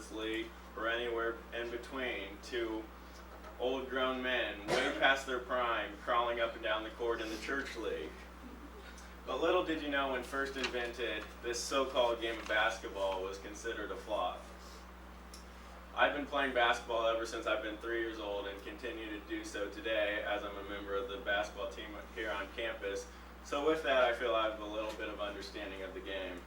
Sports League, or anywhere in between, to old grown men, way past their prime, crawling up and down the court in the church league. But little did you know when first invented, this so-called game of basketball was considered a flop. I've been playing basketball ever since I've been 3 years old and continue to do so today as I'm a member of the basketball team here on campus. So with that, I feel I have a little bit of understanding of the game.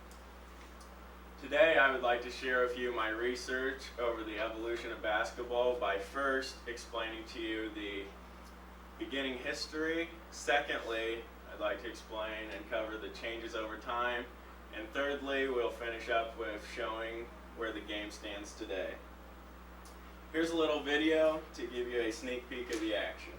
Today, I would like to share with you my research over the evolution of basketball by first explaining to you the beginning history. Secondly, I'd like to explain and cover the changes over time. And thirdly, we'll finish up with showing where the game stands today. Here's a little video to give you a sneak peek of the action.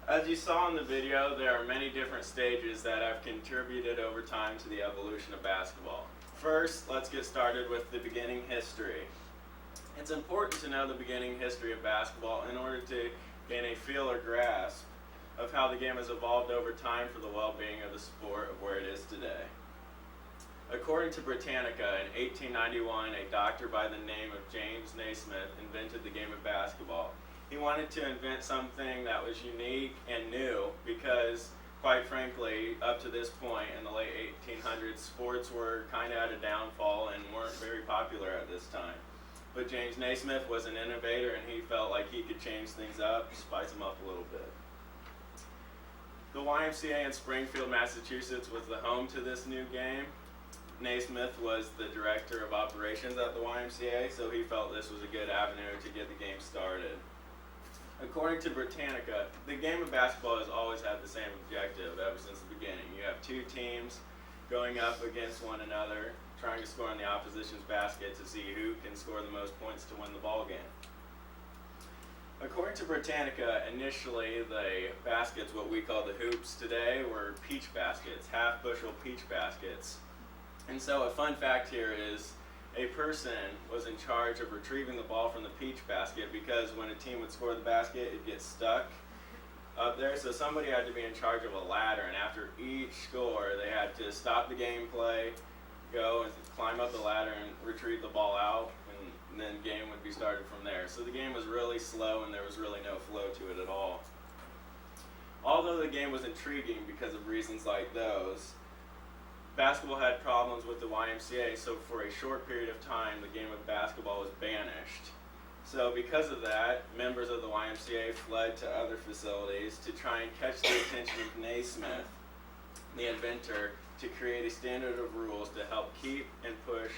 As you saw in the video, there are many different stages that have contributed over time to the evolution of basketball. First, let's get started with the beginning history. It's important to know the beginning history of basketball in order to gain a feel or grasp of how the game has evolved over time for the well-being of the sport of where it is today. According to Britannica, in 1891, a doctor by the name of James Naismith invented the game of basketball. He wanted to invent something that was unique and new because, quite frankly, up to this point in the late 1800s, sports were kind of at a downfall and weren't very popular at this time. But James Naismith was an innovator and he felt like he could change things up, spice them up a little bit. The YMCA in Springfield, Massachusetts was the home to this new game. Naismith was the director of operations at the YMCA, so he felt this was a good avenue to get the game started. According to Britannica, the game of basketball has always had the same objective ever since the beginning. You have two teams going up against one another, trying to score in the opposition's basket to see who can score the most points to win the ball game. According to Britannica, initially the baskets, what we call the hoops today, were peach baskets, half-bushel peach baskets. And so a fun fact here is a person was in charge of retrieving the ball from the peach basket because when a team would score the basket, it'd get stuck up there. So somebody had to be in charge of a ladder, and after each score, they had to stop the gameplay, go and climb up the ladder and retrieve the ball out, and then game would be started from there. So the game was really slow and there was really no flow to it at all. Although the game was intriguing because of reasons like those, basketball had problems with the YMCA, so for a short period of time, the game of basketball was banished. So because of that, members of the YMCA fled to other facilities to try and catch the attention of Naismith, the inventor, to create a standard of rules to help keep and push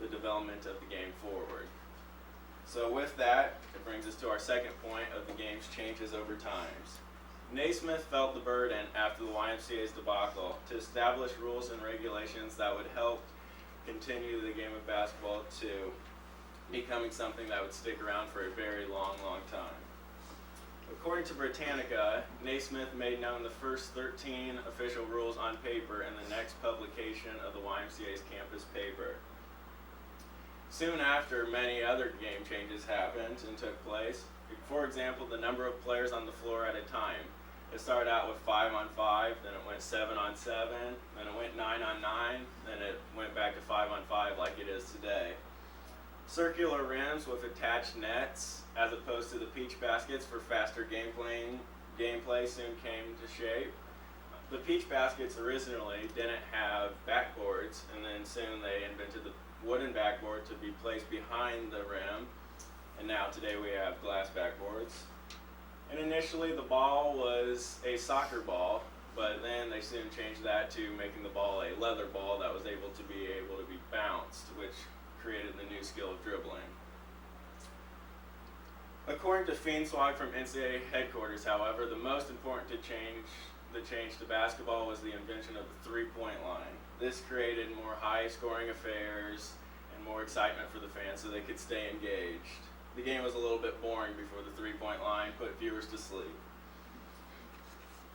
the development of the game forward. So with that, it brings us to our second point of the game's changes over times. Naismith felt the burden after the YMCA's debacle to establish rules and regulations that would help continue the game of basketball to becoming something that would stick around for a very long time. According to Britannica, Naismith made known the first 13 official rules on paper in the next publication of the YMCA's campus paper. Soon after, many other game changes happened and took place. For example, the number of players on the floor at a time. It started out with 5 on 5, then it went 7 on 7, then it went 9 on 9, then it went back to 5 on 5 like it is today. Circular rims with attached nets, as opposed to the peach baskets for faster gameplay soon came to shape. The peach baskets originally didn't have backboards, and then soon they invented the wooden backboard to be placed behind the rim, and now today we have glass backboards. And initially the ball was a soccer ball, but then they soon changed that to making the ball a leather ball that was able to be bounced, which created the new skill of dribbling. According to Feenswag from NCAA headquarters, however, the most important change to basketball was the invention of the three-point line. This created more high-scoring affairs and more excitement for the fans so they could stay engaged. The game was a little bit boring before the three-point line put viewers to sleep.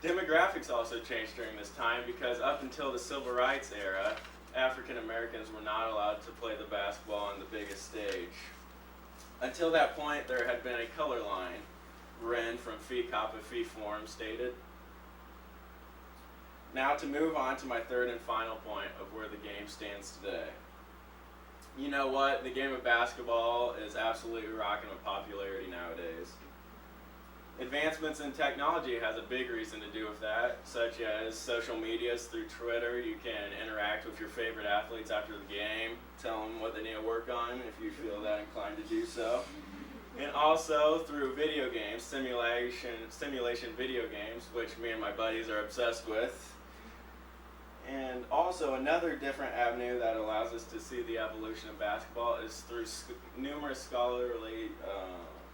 Demographics also changed during this time because up until the Civil Rights era, African Americans were not allowed to play the basketball on the biggest stage. Until that point, there had been a color line. Ren from Phi Kappa Phi Form stated. Now to move on to my third and final point of where the game stands today. You know what? The game of basketball is absolutely rocking with popularity nowadays. Advancements in technology has a big reason to do with that, such as social medias through Twitter. You can interact with your favorite athletes after the game, tell them what they need to work on if you feel that inclined to do so. And also through video games, simulation video games, which me and my buddies are obsessed with. And also another different avenue that allows us to see the evolution of basketball is through numerous scholarly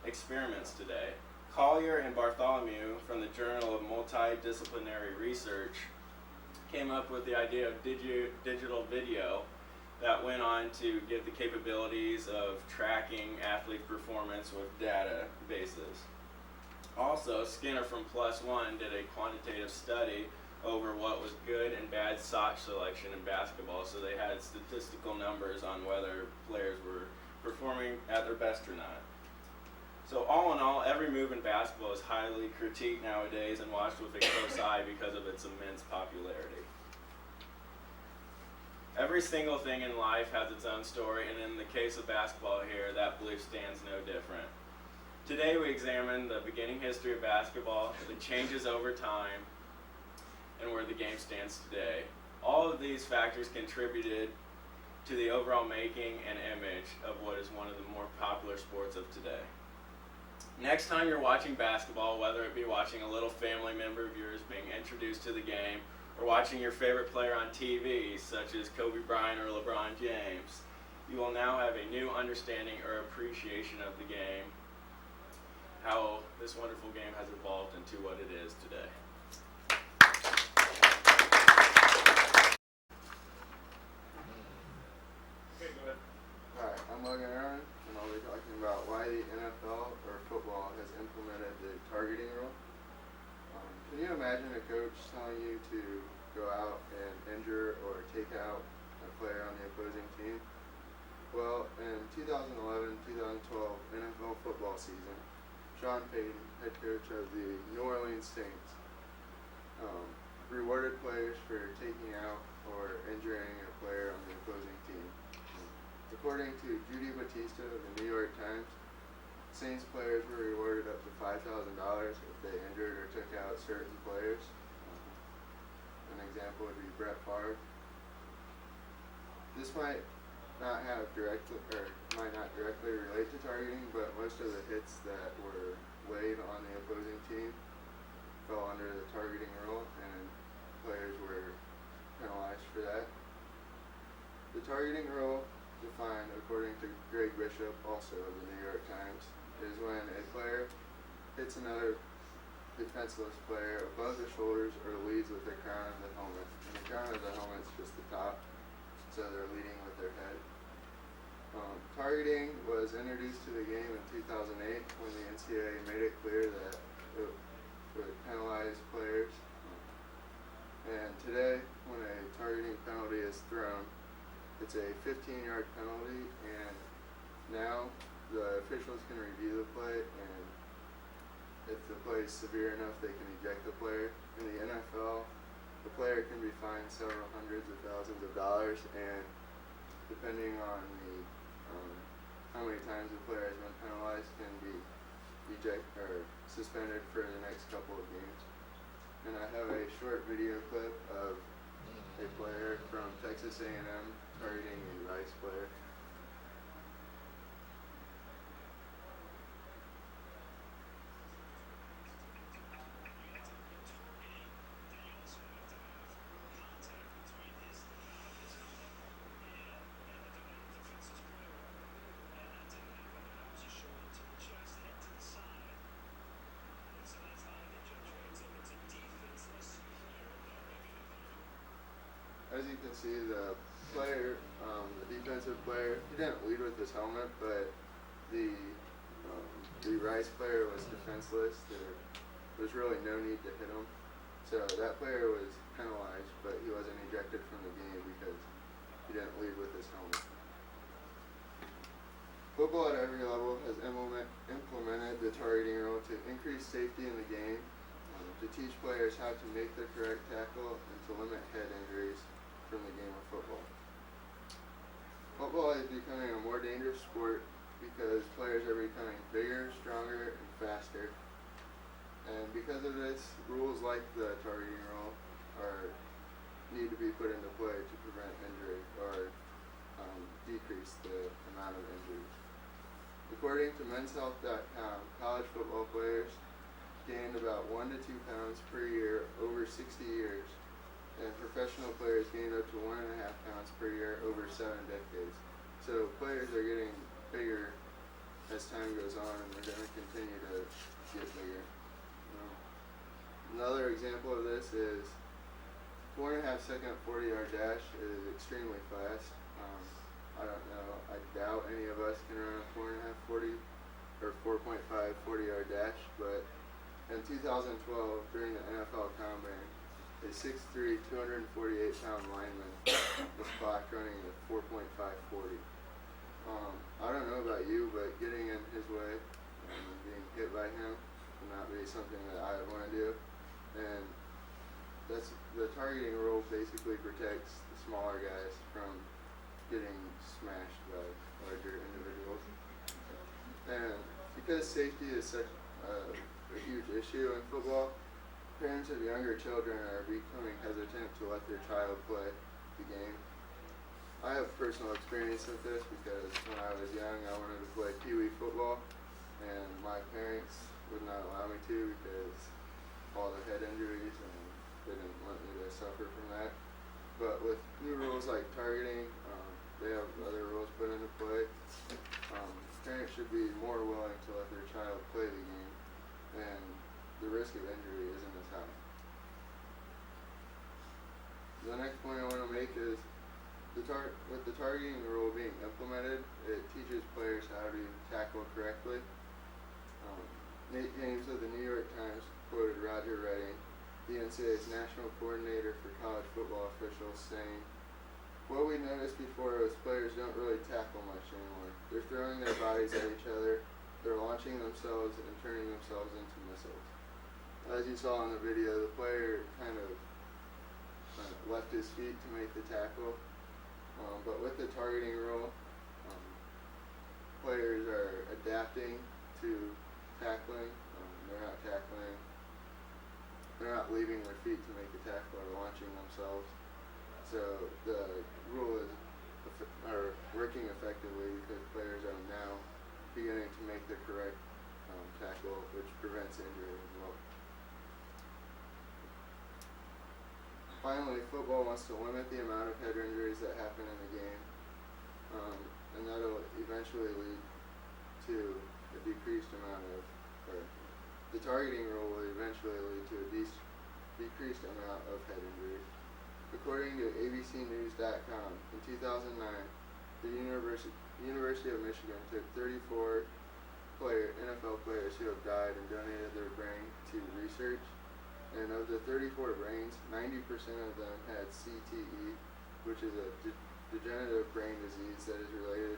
experiments today. Collier and Bartholomew from the Journal of Multidisciplinary Research came up with the idea of digital video that went on to get the capabilities of tracking athlete performance with databases. Also, Skinner from Plus One did a quantitative study over what was good and bad sock selection in basketball, so they had statistical numbers on whether players were performing at their best or not. So all in all, every move in basketball is highly critiqued nowadays and watched with a close eye because of its immense popularity. Every single thing in life has its own story, and in the case of basketball here, that belief stands no different. Today we examine the beginning history of basketball, the changes over time, and where the game stands today. All of these factors contributed to the overall making and image of what is one of the more popular sports of today. Next time you're watching basketball, whether it be watching a little family member of yours being introduced to the game, or watching your favorite player on TV, such as Kobe Bryant or LeBron James, you will now have a new understanding or appreciation of the game, how this wonderful game has evolved into what it is today. Okay, go ahead. Hi, I'm Logan Aaron, and I'll be talking about why the NFL or football has implemented the targeting rule. Can you imagine a coach telling you to go out and injure or take out a player on the opposing team? Well, in 2011-2012 NFL football season, Sean Payton, head coach of the New Orleans Saints, rewarded players for taking out or injuring a player on the opposing team. According to Judy Batista of the New York Times, Saints players were rewarded up to $5,000 if they injured or took out certain players. An example would be Brett Favre. This might not directly relate to targeting, but most of the hits that were laid on the opposing team fell under the targeting rule, and players were penalized for that. The targeting rule, defined according to Greg Bishop, also of the New York Times, is when a player hits another defenseless player above the shoulders or leads with the crown of the helmet. And the crown of the helmet is just the top, so they're leading with their head. Targeting was introduced to the game in 2008 when the NCAA made it clear that it would penalize players. And today, when a targeting penalty is thrown, it's a 15-yard penalty, and now the officials can review the play, and if the play is severe enough, they can eject the player. In the NFL, the player can be fined several hundreds of thousands of dollars, and depending on the how many times the player has been penalized, can be suspended for the next couple of games. And I have a short video clip of a player from Texas A&M targeting a Rice player. as you can see, the player, the defensive player, he didn't lead with his helmet, but the Rice player was defenseless. There was really no need to hit him. So that player was penalized, but he wasn't ejected from the game because he didn't lead with his helmet. Football at every level has implemented the targeting rule to increase safety in the game, to teach players how to make the correct tackle, and to limit head injuries from the game of football. Football is becoming a more dangerous sport because players are becoming bigger, stronger, and faster. And because of this, rules like the targeting rule need to be put into play to prevent injury or decrease the amount of injuries. According to menshealth.com, college football players gained about 1 to 2 pounds per year over 60 years, and professional players gained up to 1.5 pounds per year over 7 decades. So players are getting bigger as time goes on, and they're going to continue to get bigger. Another example of this is 4.5-second 40-yard dash is extremely fast. I don't know, I doubt any of us can run a 4.5 40 or 4.5 40-yard dash, but in 2012, during the NFL Combine, a 6'3", 248-pound lineman was clocked running a 4.5 40. I don't know about you, but getting in his way and being hit by him would not be something that I would want to do. And that's the targeting rule basically protects the smaller guys from getting smashed by larger individuals. And because safety is such a huge issue in football, parents of younger children are becoming hesitant to let their child play the game. I have personal experience with this because when I was young I wanted to play pee-wee football, and my parents would not allow me to because all the head injuries, and they didn't want me to suffer from that. But with new rules like targeting, they have other rules put into play. Parents should be more willing to let their child play the game, and the risk of injury isn't as high. The next point I want to make is with the targeting rule being implemented, it teaches players how to tackle correctly. Nate James of the New York Times quoted Roger Redding, the NCAA's national coordinator for college football officials, saying, "What we noticed before was players don't really tackle much anymore. They're throwing their bodies at each other, they're launching themselves and turning themselves into missiles." As you saw in the video, the player kind of left his feet to make the tackle. But with the targeting rule, players are adapting to tackling. They're not leaving their feet to make the tackle or launching themselves. So the rule is working effectively because players are now beginning to make the correct tackle, which prevents injury as well. Finally, football wants to limit the amount of head injuries that happen in the game, and that'll eventually lead to a decreased amount of, or the targeting rule will eventually lead to a decreased amount of head injuries. According to abcnews.com, in 2009, the University of Michigan took 34 NFL players who have died and donated their brain to research. And of the 34 brains, 90% of them had CTE, which is a degenerative brain disease that is related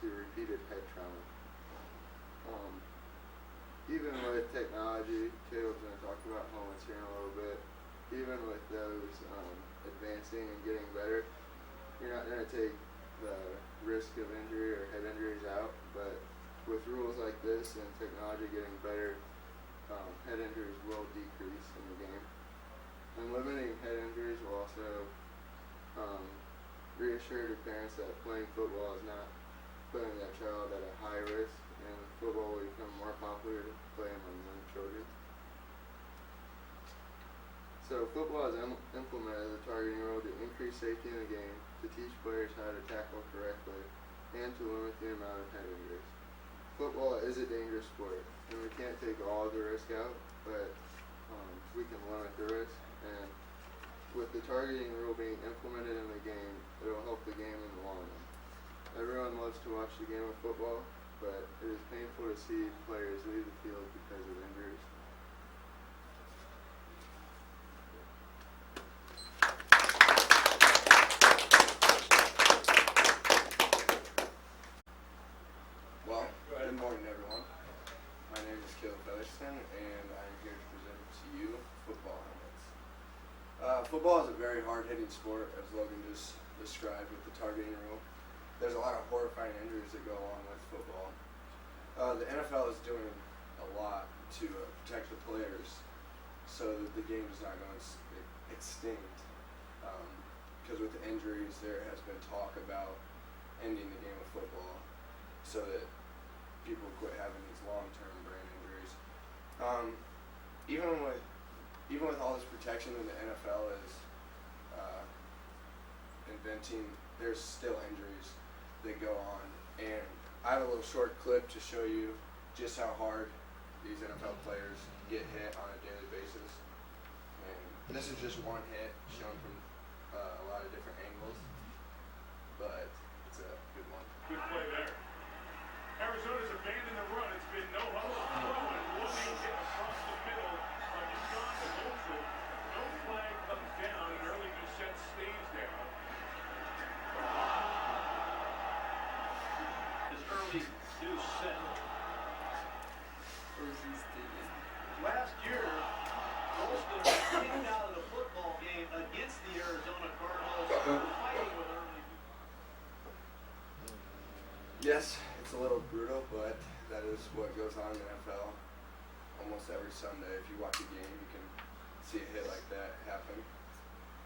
to repeated head trauma. Even with technology, Caleb's going to talk about helmets here in a little bit, even with those advancing and getting better, you're not going to take the risk of injury or head injuries out, but with rules like this and technology getting better, head injuries will decrease in the game. And limiting head injuries will also reassure the parents that playing football is not putting that child at a high risk, and football will become more popular to play among young children. So football has implemented the targeting rule to increase safety in the game, to teach players how to tackle correctly, and to limit the amount of head injuries. Football is a dangerous sport, and we can't take all of the risk out, but we can limit the risk. And with the targeting rule being implemented in the game, it will help the game in the long run. Everyone loves to watch the game of football, but it is painful to see players leave the field because of injuries. Well, good morning everyone. My name is Caleb Featherston and I'm here to present to you football helmets. Football is a very hard-hitting sport, as Logan just described with the targeting rule. There's a lot of horrifying injuries that go along with football. The NFL is doing a lot to protect the players so that the game does not go extinct. Because with the injuries, there has been talk about ending the game of football so that people quit having these long-term brain injuries. Even with all this protection that the NFL is inventing, there's still injuries that go on. And I have a little short clip to show you just how hard these NFL players get hit on a daily basis. And this is just one hit shown from a lot of different angles, but it's a good one. Good play there. Arizona's abandoned the run. It's been no huddle throw and loading hit across the middle of Deshaun Wilson. No flag comes down and early Doucette stays down. Is early Doucette. Last year, Golston was kicked out of the football game against the Arizona Cardinals, fighting with early. Yes, it's a little brutal, but that is what goes on in the NFL almost every Sunday. If you watch a game, you can see a hit like that happen.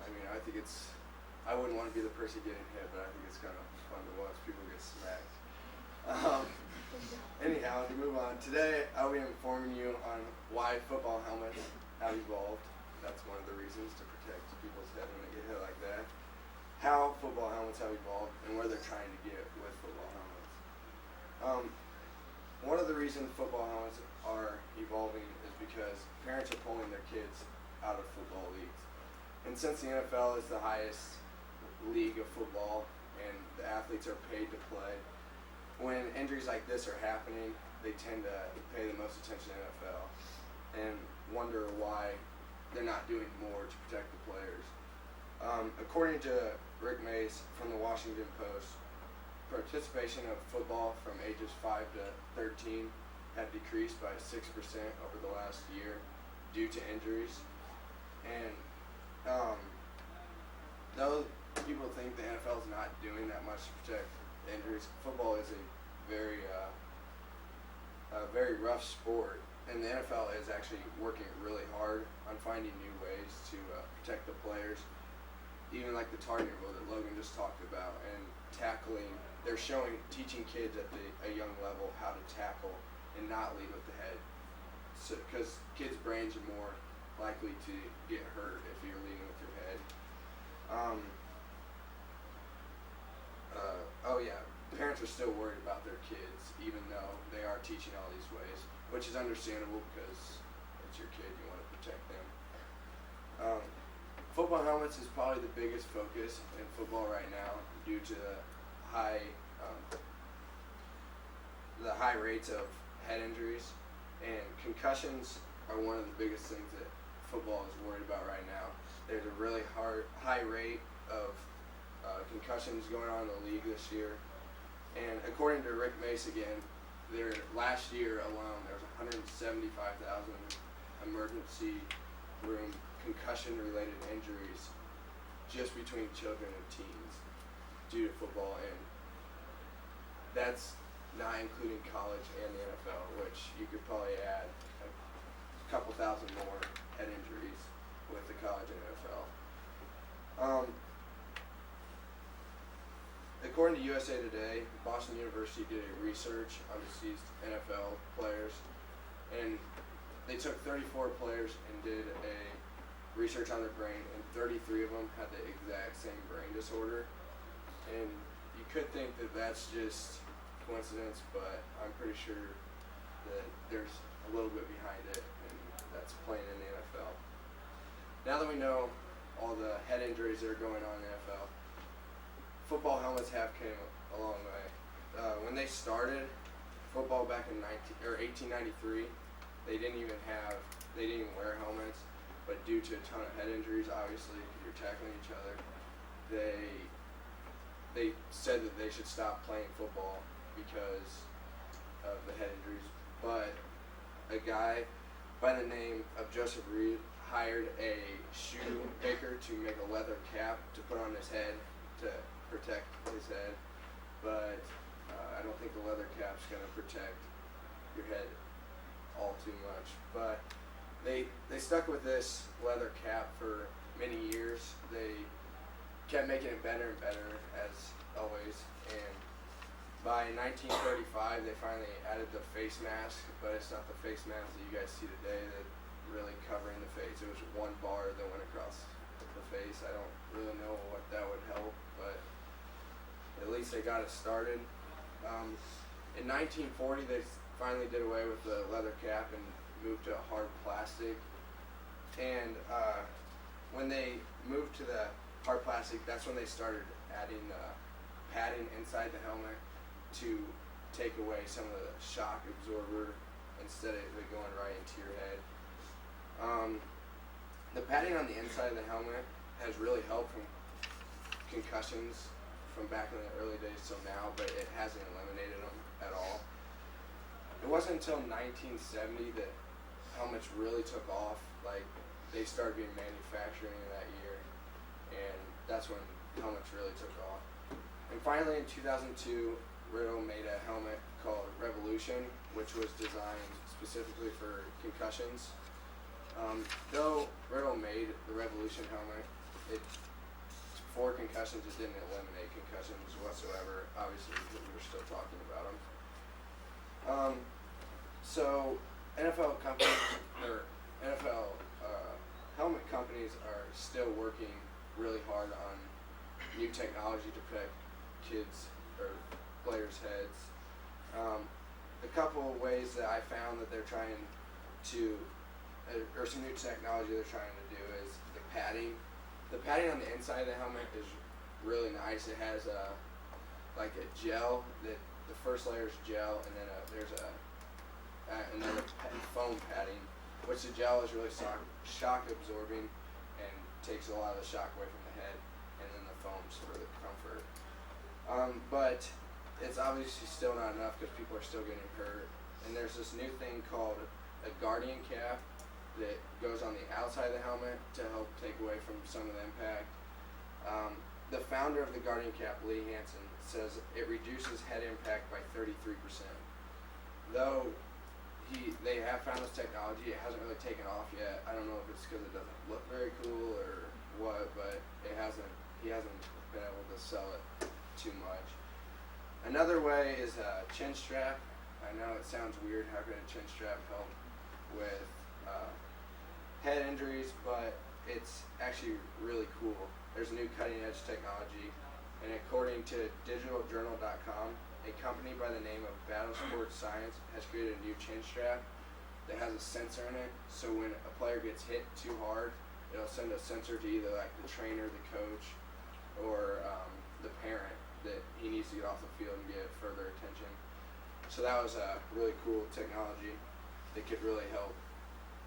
I mean, I think I wouldn't want to be the person getting hit, but I think it's kind of fun to watch people get smacked. Anyhow, to move on, today I'll be informing you on why football helmets have evolved. That's one of the reasons, to protect people's head when they get hit like that. How football helmets have evolved and where they're trying to get with football helmets. One of the reasons football helmets are evolving is because parents are pulling their kids out of football leagues. And since the NFL is the highest league of football and the athletes are paid to play, when injuries like this are happening, they tend to pay the most attention to the NFL and wonder why they're not doing more to protect the players. According to Rick Mace from the Washington Post, participation of football from ages 5 to 13 had decreased by 6% over the last year due to injuries. And though people think the NFL is not doing that much to protect injuries, football is a very rough sport, and the NFL is actually working really hard on finding new ways to protect the players, even like the targeting rule that Logan just talked about, and tackling. They're teaching kids at a young level how to tackle and not lead with the head, because kids' brains are more likely to get hurt if you're leading with your head. Oh yeah, parents are still worried about their kids, even though they are teaching all these ways, which is understandable because it's your kid, you want to protect them. Football helmets is probably the biggest focus in football right now due to the high rates of head injuries, and concussions are one of the biggest things that football is worried about right now. There's a really high rate of concussions going on in the league this year, and according to Rick Mace again, last year alone there was 175,000 emergency room concussion-related injuries just between children and teens due to football, and that's not including college and the NFL, which you could probably add a couple thousand more head injuries with the college and NFL. According to USA Today, Boston University did a research on deceased NFL players, and they took 34 players and did a research on their brain, and 33 of them had the exact same brain disorder. And you could think that that's just coincidence, but I'm pretty sure that there's a little bit behind it, and that's playing in the NFL. Now that we know all the head injuries that are going on in the NFL, football helmets have came a long way. When they started football back in 1893, they didn't even wear helmets, but due to a ton of head injuries, obviously, because you're tackling each other, they said that they should stop playing football because of the head injuries. But a guy by the name of Joseph Reed hired a shoemaker to make a leather cap to put on his head to protect his head. But I don't think the leather cap's going to protect your head all too much. But they stuck with this leather cap for many years. They kept making it better and better, as always. And by 1935, they finally added the face mask, but it's not the face mask that you guys see today that really covering the face. It was one bar that went across the face. I don't really know what that would help, but at least they got it started. In 1940, they finally did away with the leather cap and moved to hard plastic. And when they moved to the hard plastic, that's when they started adding padding inside the helmet to take away some of the shock absorber instead of it going right into your head. The padding on the inside of the helmet has really helped from concussions from back in the early days till now, but it hasn't eliminated them at all. It wasn't until 1970 that helmets really took off. Like, they started being manufactured in that year, and that's when helmets really took off. And finally, in 2002, Riddle made a helmet called Revolution, which was designed specifically for concussions. Though Riddle made the Revolution helmet, for concussions, it didn't eliminate concussions whatsoever, obviously, because we were still talking about them. So NFL companies, or NFL helmet companies are still working really hard on new technology to protect kids or players' heads. A couple of ways that I found that they're trying to, or some new technology they're trying to do is the padding. The padding on the inside of the helmet is really nice. It has like a gel that the first layer is gel, and then there's another foam padding, which the gel is really shock absorbing and takes a lot of the shock away from the head, and then the foam's for the comfort. But it's obviously still not enough because people are still getting hurt. And there's this new thing called a Guardian cap that goes on the outside of the helmet to help take away from some of the impact. The founder of the Guardian cap, Lee Hansen, says it reduces head impact by 33%. Though they have found this technology, it hasn't really taken off yet. I don't know if it's because it doesn't look very cool or what, but he hasn't been able to sell it too much. Another way is a chin strap. I know it sounds weird, how could a chin strap help with head injuries, but it's actually really cool. There's new cutting edge technology, and according to digitaljournal.com, a company by the name of Battle Sports Science has created a new chin strap that has a sensor in it, so when a player gets hit too hard, it'll send a sensor to either like the trainer, the coach, or the parent that he needs to get off the field and get further attention. So that was a really cool technology that could really help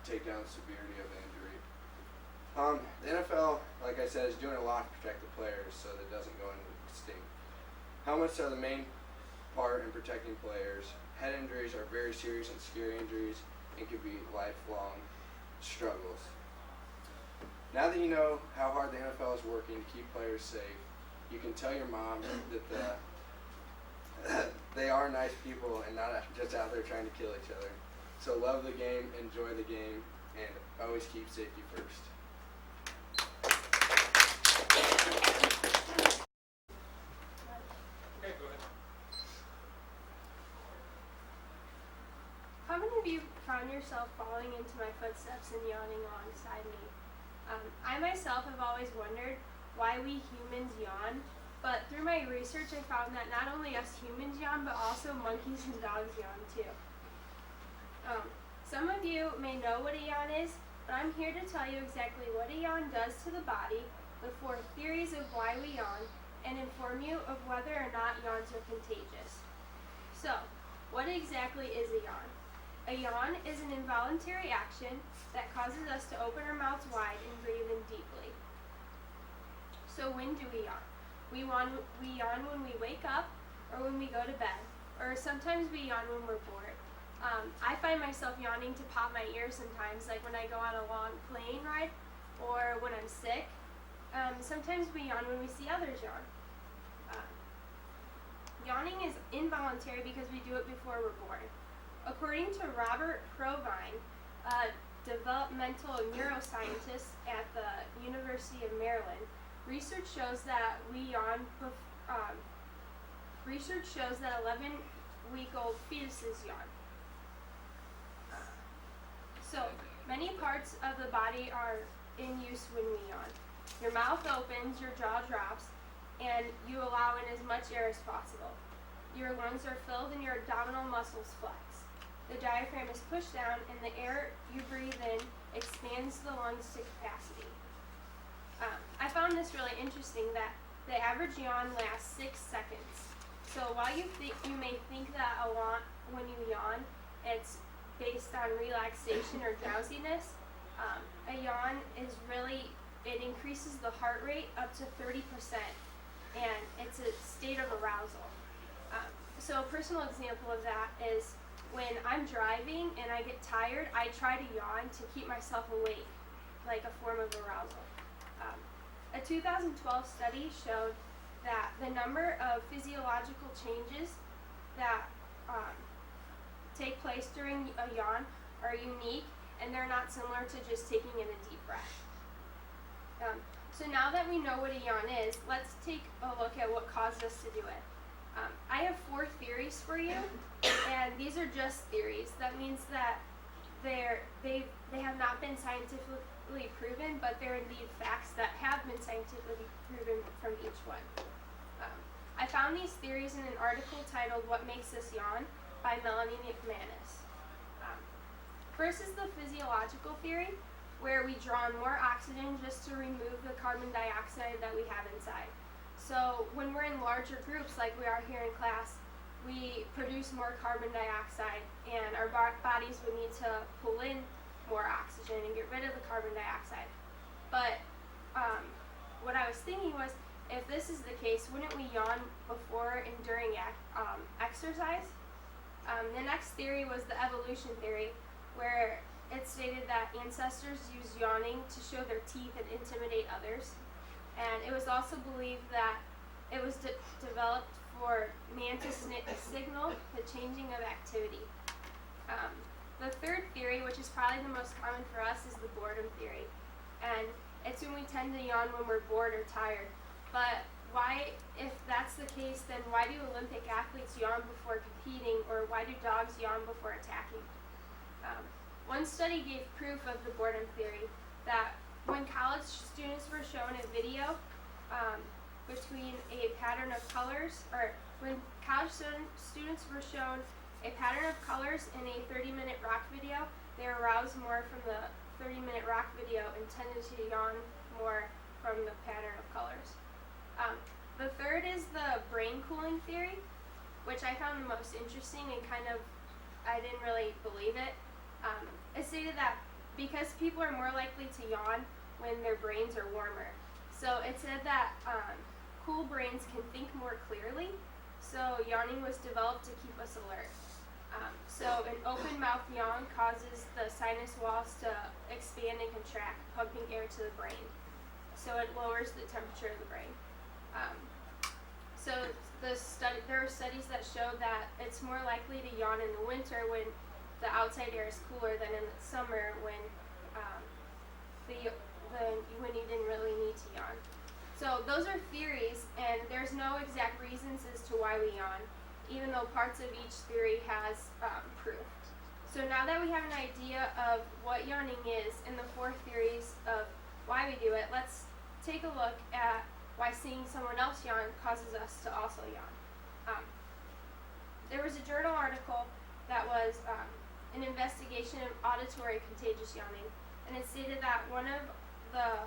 take down the severity of the injury. The NFL, like I said, is doing a lot to protect the players so that it doesn't go into extinct. Helmets are the main part in protecting players. Head injuries are very serious and scary injuries and can be lifelong struggles. Now that you know how hard the NFL is working to keep players safe, you can tell your mom that they are nice people and not just out there trying to kill each other. So love the game, enjoy the game, and always keep safety first. Okay, go ahead. How many of you found yourself falling into my footsteps and yawning alongside me? I myself have always wondered why we humans yawn, but through my research I found that not only us humans yawn, but also monkeys and dogs yawn too. Some of you may know what a yawn is, but I'm here to tell you exactly what a yawn does to the body, the 4 theories of why we yawn, and inform you of whether or not yawns are contagious. So, what exactly is a yawn? A yawn is an involuntary action that causes us to open our mouths wide and breathe in deeply. So when do we yawn? We yawn when we wake up or when we go to bed, or sometimes we yawn when we're bored. I find myself yawning to pop my ears sometimes, like when I go on a long plane ride or when I'm sick. Sometimes we yawn when we see others yawn. Yawning is involuntary because we do it before we're born. According to Robert Provine, a developmental neuroscientist at the University of Maryland, research shows that 11-week-old fetuses yawn. So many parts of the body are in use when we yawn. Your mouth opens, your jaw drops, and you allow in as much air as possible. Your lungs are filled and your abdominal muscles flex. The diaphragm is pushed down and the air you breathe in expands the lungs to capacity. I found this really interesting that the average yawn lasts 6 seconds. So while you may think that when you yawn, it's based on relaxation or drowsiness, a yawn is it increases the heart rate up to 30%, and it's a state of arousal. So a personal example of that is when I'm driving and I get tired, I try to yawn to keep myself awake, like a form of arousal. A 2012 study showed that the number of physiological changes that take place during a yawn are unique, and they're not similar to just taking in a deep breath. So now that we know what a yawn is, let's take a look at what caused us to do it. I have 4 theories for you, and these are just theories. That means that they have not been scientifically proven, but they're indeed facts that have been scientifically proven from each one. I found these theories in an article titled "What Makes Us Yawn" by Melanie McManus. First is the physiological theory, where we draw on more oxygen just to remove the carbon dioxide that we have inside. So when we're in larger groups like we are here in class, we produce more carbon dioxide, and our bodies would need to pull in more oxygen and get rid of the carbon dioxide. But what I was thinking was, if this is the case, wouldn't we yawn before and during exercise? The next theory was the evolution theory, where it stated that ancestors used yawning to show their teeth and intimidate others. And it was also believed that it was developed for man to signal the changing of activity. The third theory, which is probably the most common for us, is the boredom theory. And it's when we tend to yawn when we're bored or tired. But if that's the case, then why do Olympic athletes yawn before competing, or why do dogs yawn before attacking? One study gave proof of the boredom theory, that when college students were shown a video between a pattern of colors, or when college students were shown a pattern of colors in a 30-minute rock video, they were aroused more from the 30-minute rock video and tended to yawn more from the pattern of colors. The third is the brain cooling theory, which I found the most interesting and I didn't really believe it. It stated that because people are more likely to yawn when their brains are warmer. So it said that cool brains can think more clearly, so yawning was developed to keep us alert. So an open mouth yawn causes the sinus walls to expand and contract, pumping air to the brain. So it lowers the temperature of the brain. So there are studies that show that it's more likely to yawn in the winter when the outside air is cooler than in the summer when when you didn't really need to yawn. So those are theories, and there's no exact reasons as to why we yawn, even though parts of each theory has proof. So now that we have an idea of what yawning is and the 4 theories of why we do it, let's take a look at why seeing someone else yawn causes us to also yawn. There was a journal article that was an investigation of auditory contagious yawning, and it stated that one of the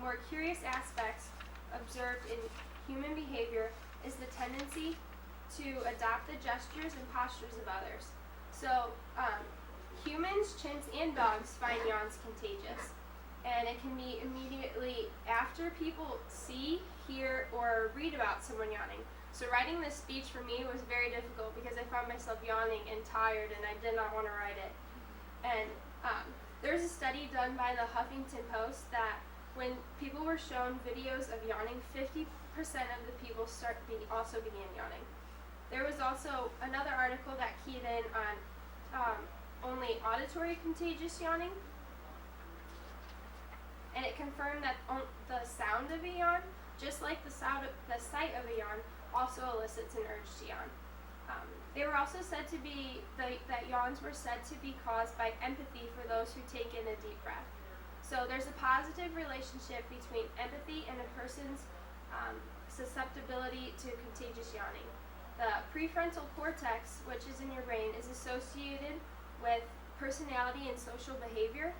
more curious aspects observed in human behavior is the tendency to adopt the gestures and postures of others. So, humans, chimps, and dogs find yawns contagious, and it can be immediately after people see, hear, or read about someone yawning. So writing this speech for me was very difficult because I found myself yawning and tired, and I did not want to write it. And there's a study done by the Huffington Post that when people were shown videos of yawning, 50% of the people also began yawning. There was also another article that keyed in on only auditory contagious yawning, and it confirmed that the sound of a yawn, just like the sight of a yawn, also elicits an urge to yawn. They were also said to be that yawns were said to be caused by empathy for those who take in a deep breath. So there's a positive relationship between empathy and a person's susceptibility to contagious yawning. The prefrontal cortex, which is in your brain, is associated with personality and social behavior,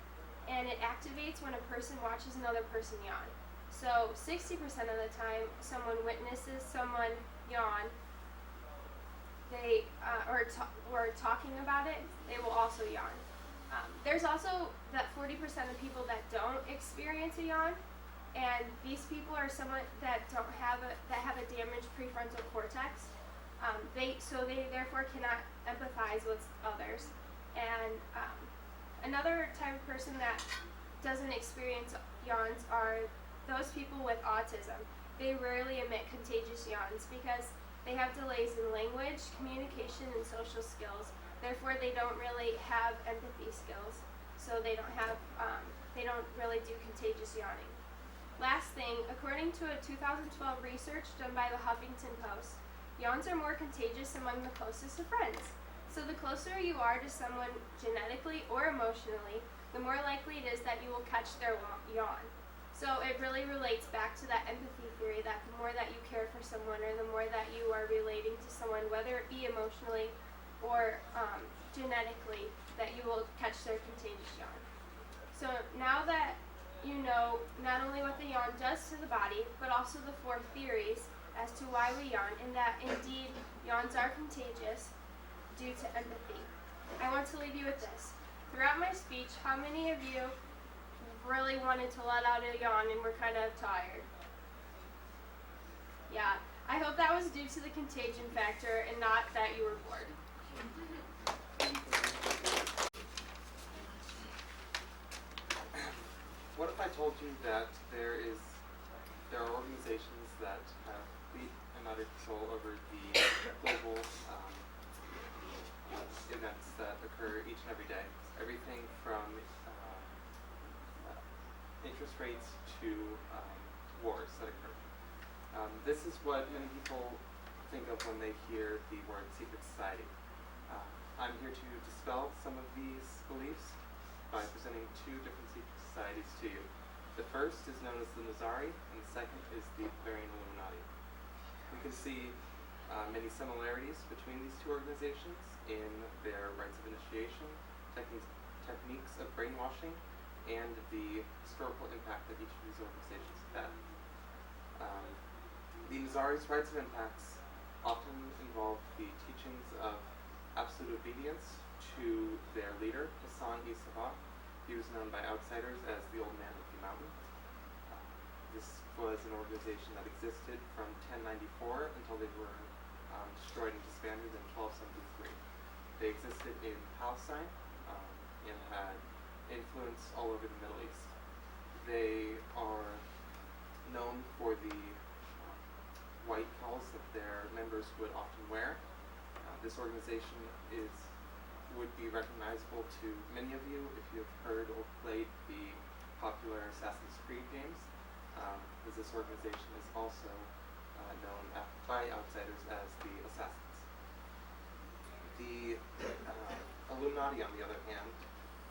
and it activates when a person watches another person yawn. So 60% of the time someone witnesses someone yawn, or talking about it, they will also yawn. There's also that 40% of people that don't experience a yawn, and these people are someone that have a damaged prefrontal cortex. They therefore cannot empathize with others. And another type of person that doesn't experience yawns are those people with autism. They rarely emit contagious yawns because they have delays in language, communication, and social skills. Therefore, they don't really have empathy skills, so they don't really do contagious yawning. Last thing, according to a 2012 research done by the Huffington Post, yawns are more contagious among the closest of friends. So the closer you are to someone genetically or emotionally, the more likely it is that you will catch their yawn. So it really relates back to that empathy theory that the more that you care for someone, or the more that you are relating to someone, whether it be emotionally or genetically, that you will catch their contagious yawn. So now that you know not only what the yawn does to the body, but also the 4 theories as to why we yawn, and that indeed yawns are contagious due to empathy, I want to leave you with this. Throughout my speech, how many of you really wanted to let out a yawn and were kind of tired? Yeah, I hope that was due to the contagion factor and not that you were bored. What if I told you that there are organizations that have complete and utter control over the global events that occur each and every day? Everything from interest rates to wars that occur. This is what many people think of when they hear the word secret society. I'm here to dispel some of these beliefs by presenting 2 different secret societies to you. The first is known as the Nizari, and the second is the Bavarian Illuminati. We can see many similarities between these 2 organizations in their rites of initiation, techniques of brainwashing, and the historical impact that each of these organizations have had. The Nizari's rites of impacts often involve the teachings of absolute obedience to their leader, Hassan-i-Sabbah. He was known by outsiders as the Old Man of the Mountain. This was an organization that existed from 1094 until they were destroyed and disbanded in 1273. They existed in Palestine and had influence all over the Middle East. They are known for the white cowls that their members would often wear. This organization would be recognizable to many of you if you have heard or played the popular Assassin's Creed games, as this organization is also known by outsiders as the Assassins. The Illuminati, on the other hand,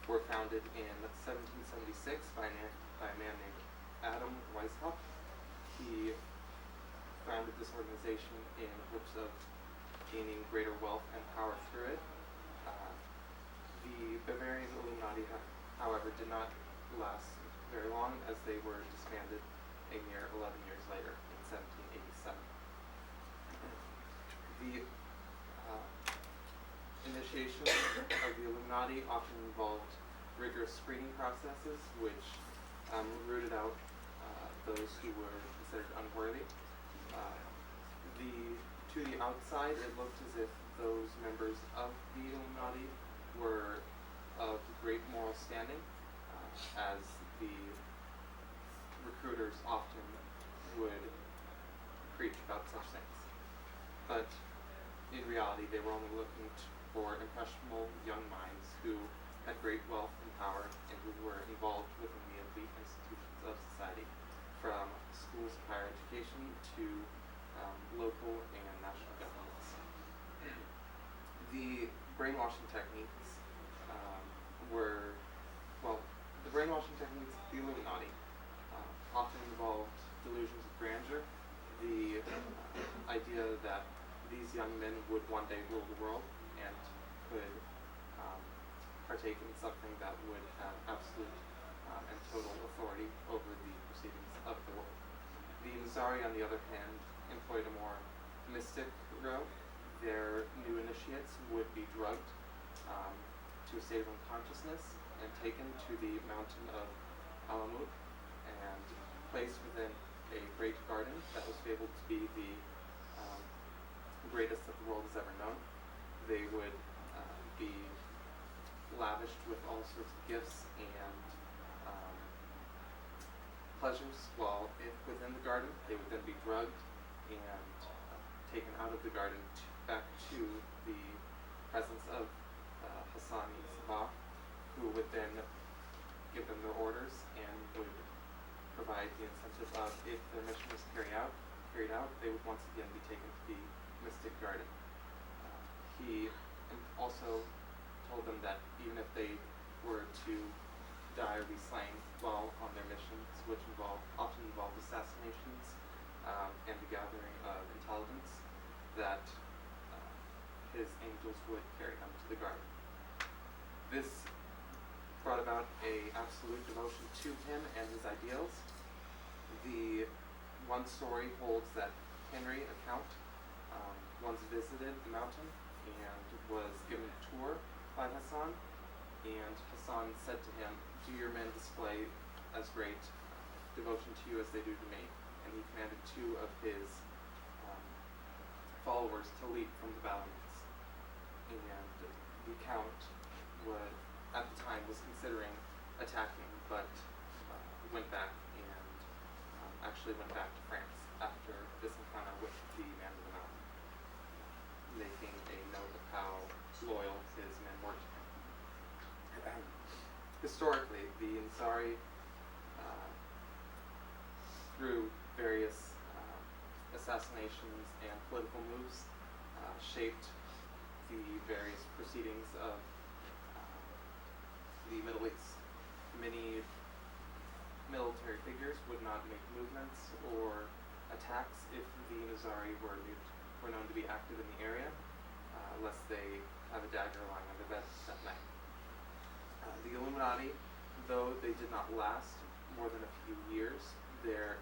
were founded in 1776 by a man named Adam Weishaupt. He founded this organization in hopes of gaining greater wealth and power through it. The Bavarian Illuminati, however, did not last very long, as they were disbanded a mere 11 years later in 1787. The initiation of the Illuminati often involved rigorous screening processes, which rooted out those who were considered unworthy. To the outside, it looked as if those members of the Illuminati were of great moral standing, as the recruiters often would preach about such things. But in reality, they were only looking for impressionable young minds who had great wealth and power and who were involved within the elite institutions of society, from schools of higher education to local and national governments. The brainwashing techniques the brainwashing techniques of the Illuminati often involved delusions of grandeur, the idea that these young men would one day rule the world and could partake in something that would have absolute and total authority over the proceedings of the world. The Nizari, on the other hand, employed a more mystic route. Their new initiates would be drugged to a state of unconsciousness and taken to the mountain of Alamut and placed within a great garden that was fabled to be the greatest that the world has ever known. They would be lavished with all sorts of gifts and pleasures while within the garden. They would then be drugged and taken out of the garden back to the presence of Hassan Sabah, who would then give them their orders and would provide the incentive of, if their mission was carried out, they would once again be taken to the mystic garden. He also told them that even if they were to die or be slain while on their missions, which often involved assassinations and the gathering of intelligence, that his angels would carry them to the garden. This brought about a absolute devotion to him and his ideals. The one story holds that Henry, a count, once visited the mountain and was given a tour by Hassan, and Hassan said to him, "Do your men display as great devotion to you as they do to me?" And he commanded two of his followers to leap from the battlements. And the count at the time was considering attacking, but went back and actually went back to France after this encounter with the man of the mountain, making a note of how loyal his men were to him. Historically, the Ansari, through various assassinations and political moves, shaped the various proceedings of the Middle East. Many military figures would not make movements or attacks if the Nizari were known to be active in the area, lest they have a dagger lying on their bed that night. The Illuminati, though they did not last more than a few years, their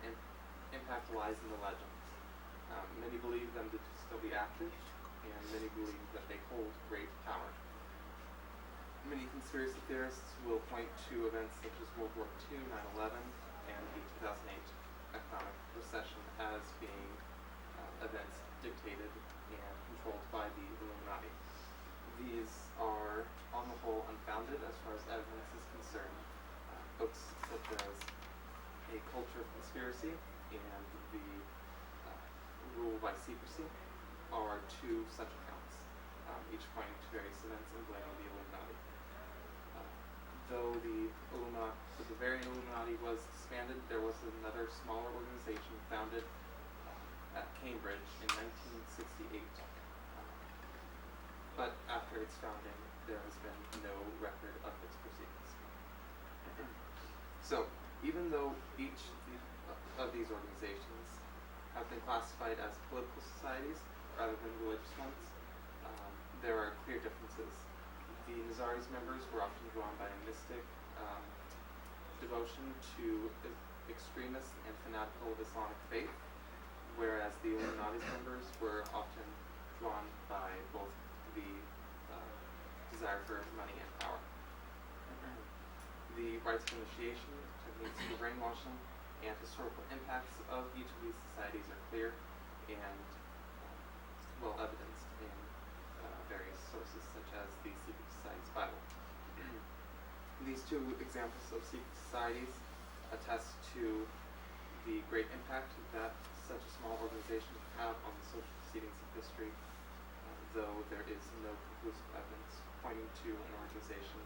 impact lies in the legends. Many believe them to still be active, and many believe that they hold great power. Many conspiracy theorists will point to events such as World War II, 9/11, and the 2008 economic recession as being events dictated and controlled by the Illuminati. These are, on the whole, unfounded as far as evidence is concerned. Books such as A Culture of Conspiracy and The Rule by Secrecy are two such accounts, each pointing to various events and blaming the Illuminati. Though the Bavarian Illuminati was disbanded, there was another smaller organization founded at Cambridge in 1968. But after its founding, there has been no record of its proceedings. So, even though each of these organizations have been classified as political societies rather than religious ones, there are clear differences. The Nizari's members were often drawn by a mystic devotion to extremist and fanatical Islamic faith, whereas the Illuminati's members were often drawn by both the desire for money and power. The rites of initiation, techniques for brainwashing, and historical impacts of each of these societies are clear and well evidenced in various sources such as the Secret Society's Bible. These two examples of secret societies attest to the great impact that such a small organization can have on the social proceedings of history, though there is no conclusive evidence pointing to an organization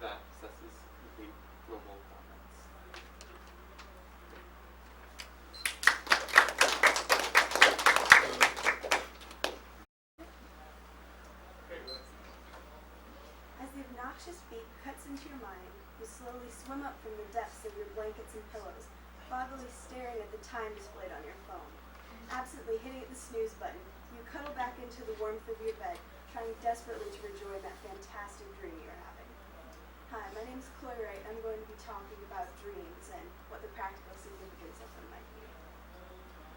that possesses complete global dominance. As the obnoxious beat cuts into your mind, you slowly swim up from the depths of your blankets and pillows, foggily staring at the time displayed on your phone. Absently hitting the snooze button, you cuddle back into the warmth of your bed, trying desperately to rejoin that fantastic dream you're having. Hi, my name is Chloe Wright. I'm going to be talking about dreams and what the practical significance of them might be.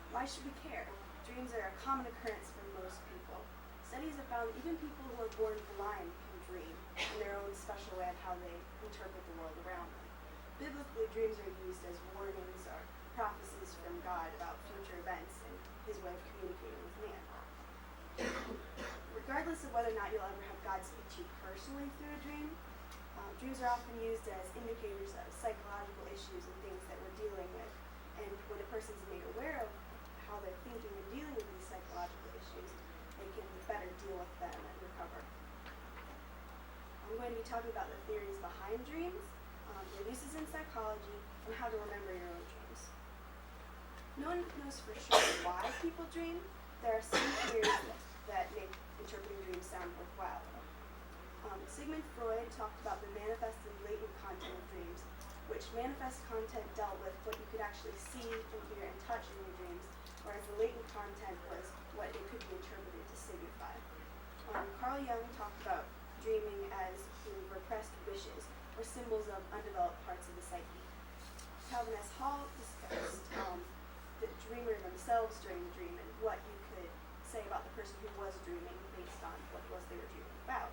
Why should we care? Dreams are a common occurrence for most people. Studies have found even people who are born blind can dream in their own special way of how they interpret the world around them. Biblically, dreams are used as warnings or prophecies from God about future events and his way of communicating with man. Regardless of whether or not you'll ever have God speak to you personally through a dream, dreams are often used as indicators of psychological issues and things that we're dealing with. And when a person's made aware of how they're thinking and dealing with these psychological issues, they can better deal with them and recover. I'm going to be talking about the theories behind dreams, their uses in psychology, and how to remember your own dreams. No one knows for sure why people dream. There are some theories that make interpreting dreams sound worthwhile. Sigmund Freud talked about the manifest and latent content of dreams, which manifest content dealt with what you could actually see and hear and touch in your dreams, whereas the latent content was what it could be interpreted to signify. Carl Jung talked about dreaming as being repressed wishes or symbols of undeveloped parts of the psyche. Calvin S. Hall discussed the dreamer themselves during the dream and what you could say about the person who was dreaming based on what it was they were dreaming about.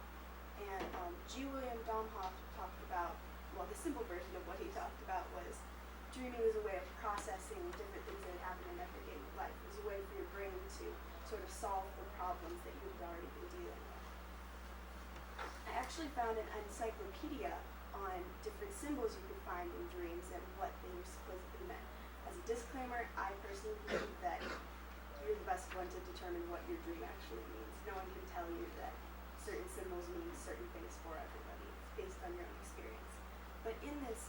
And G. William Domhoff talked about, well, the simple version of what he talked about was dreaming was a way of processing different things that had happened in everyday life. It was a way for your brain to sort of solve the problems that you had already been dealing with. I actually found an encyclopedia on different symbols you could find in dreams and what they were supposedly meant. As a disclaimer, I personally believe that you're the best one to determine what your dream actually means. No one can tell you that certain symbols mean certain things for everybody. It's based on your own experience. But in this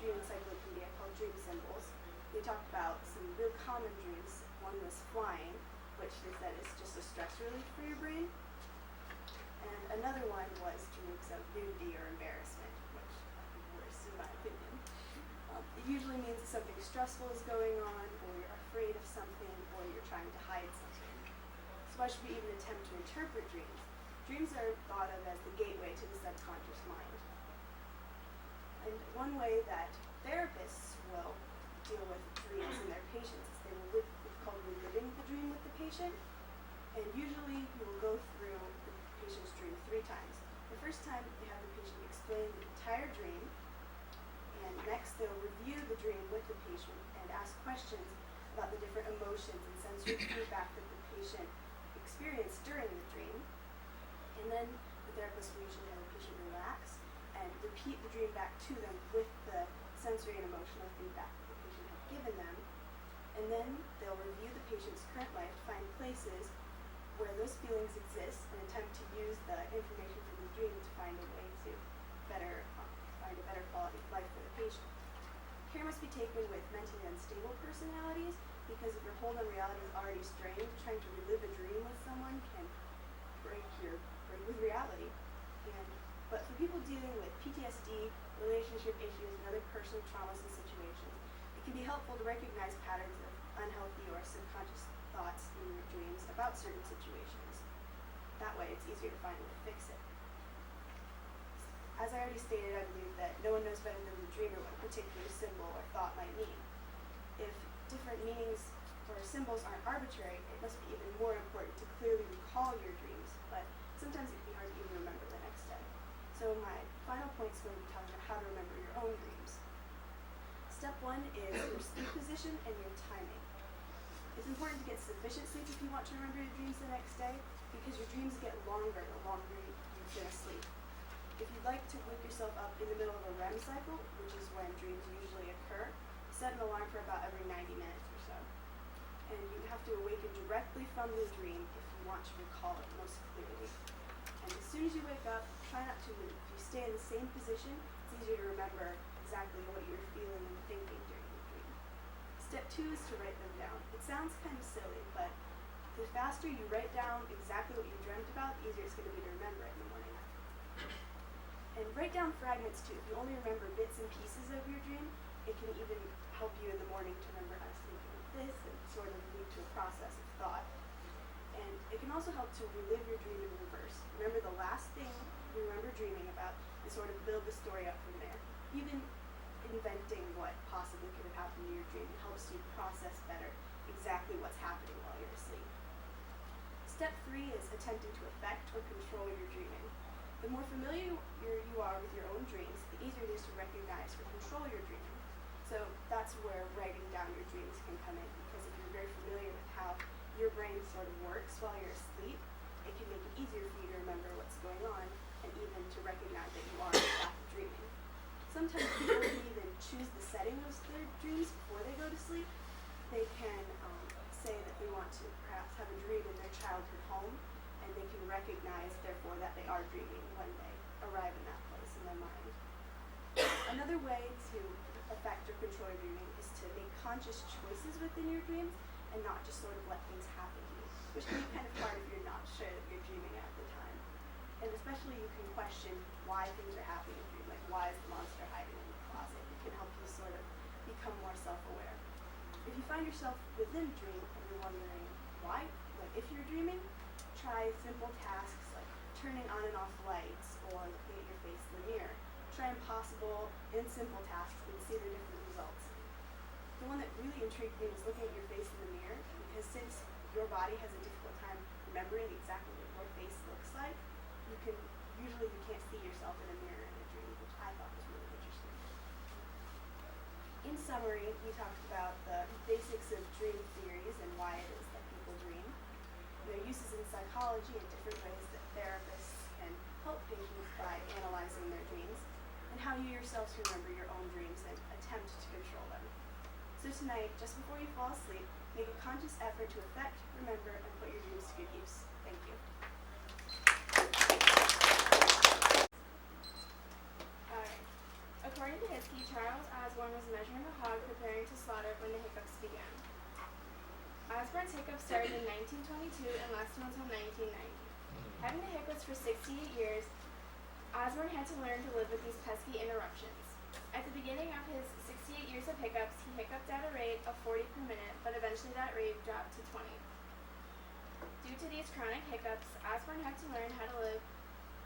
dream encyclopedia called Dream Symbols, they talked about some real common dreams. One was flying, which they said is just a stress relief for your brain. And another one was dreams of nudity or embarrassment, which I think worse in my opinion. It usually means that something stressful is going on, or you're afraid of something, or you're trying to hide something. So why should we even attempt to interpret dreams? Dreams are thought of as the gateway to the subconscious mind. And one way that therapists will deal with dreams in their patients is they will it's called reliving the dream with the patient. And usually you will go through the patient's dream 3 times. The first time they have the patient explain the entire dream, and next they'll review the dream with the patient and ask questions about the different emotions and sensory feedback that the patient experienced during the dream. And then the therapist will usually have the patient relax and repeat the dream back to them with the sensory and emotional feedback that the patient had given them. And then they'll review the patient's current life to find places where those feelings exist and attempt to use the information from the dream to find a way to find a better quality of life for the patient. Care must be taken with mentally unstable personalities, because if your hold on reality is already strained, trying to relive a dream with someone can break with reality. But for people dealing with PTSD, relationship issues, and other personal traumas and situations, it can be helpful to recognize patterns of unhealthy or subconscious thoughts in your dreams about certain situations. That way it's easier to find a way to fix it. As I already stated, I believe that no one knows better than the dreamer what a particular symbol or thought might mean. If different meanings or symbols aren't arbitrary, it must be even more important to clearly recall your dreams, but sometimes it can be hard to even remember the next day. So my final point is going to be talking about how to remember your own dreams. Step 1 is your sleep position and your timing. It's important to get sufficient sleep if you want to remember your dreams the next day, because your dreams get longer the longer you've been asleep. If you'd like to wake yourself up in the middle of a REM cycle, which is when dreams usually occur, set an alarm for about every 90 minutes or so. And you have to awaken directly from the dream if you want to recall it most clearly. And as soon as you wake up, try not to move. If you stay in the same position, it's easier to remember exactly what you were feeling and thinking during the dream. Step 2 is to write them down. It sounds kind of silly, but the faster you write down exactly what you dreamt about, the easier it's going to be to remember it in the morning. And write down fragments too. If you only remember bits and pieces of your dream, it can even help you in the morning to remember I was thinking of this and sort of lead to a process of thought. And it can also help to relive your dream in reverse. Remember the last thing you remember dreaming about and sort of build the story up from there. Even inventing what possibly could have happened in your dream helps you process better exactly what's happening while you're asleep. Step 3 is attempting to affect or control your dreaming. The more familiar you are with your own dreams, the easier it is to recognize or control your dreaming. So that's where writing down your dreams can come in, because if you're very familiar with how your brain sort of works while you're asleep, it can make it easier for you to remember what's going on and even to recognize that you are in fact dreaming. Sometimes people can even choose the setting of their dreams before they go to sleep. They can say that they want to perhaps have a dream in their childhood home, and they can recognize, therefore, that they are dreaming when they arrive in that place in their mind. Another way to affect or control your dreaming is to make conscious choices within your dreams and not just sort of let things happen to you, which can be kind of hard if you're not sure that you're dreaming at the time. And especially you can question why things are happening in your dream, like why is the monster hiding in the closet? It can help you sort of become more self-aware. If you find yourself within a dream and you're wondering why, like if you're dreaming, try simple tasks like turning on and off lights or looking at your face in the mirror. Try impossible and simple tasks and see their different results. The one that really intrigued me was looking at your face in the mirror, because since your body has a difficult time remembering exactly what your face looks like, you can't see yourself in a mirror in a dream, which I thought was really interesting. In summary, we talked about the basics of dream theories and why it is that people dream, their uses in psychology and different ways that therapists can help patients by analyzing their dreams, and how you yourselves remember your own dreams and attempt to control them. So tonight, just before you fall asleep, make a conscious effort to affect, remember, and put your dreams to good use. Thank you. Alright. According to Hiskey, Charles Osborne was measuring a hog preparing to slaughter when the hiccups began. Osborne's hiccups started in 1922 and lasted until 1990. Having the hiccups for 68 years, Osborne had to learn to live with these pesky interruptions. At the beginning of his 68 years of hiccups, he hiccuped at a rate of 40 per minute, but eventually that rate dropped to 20. Due to these chronic hiccups, Osborne had to learn how to live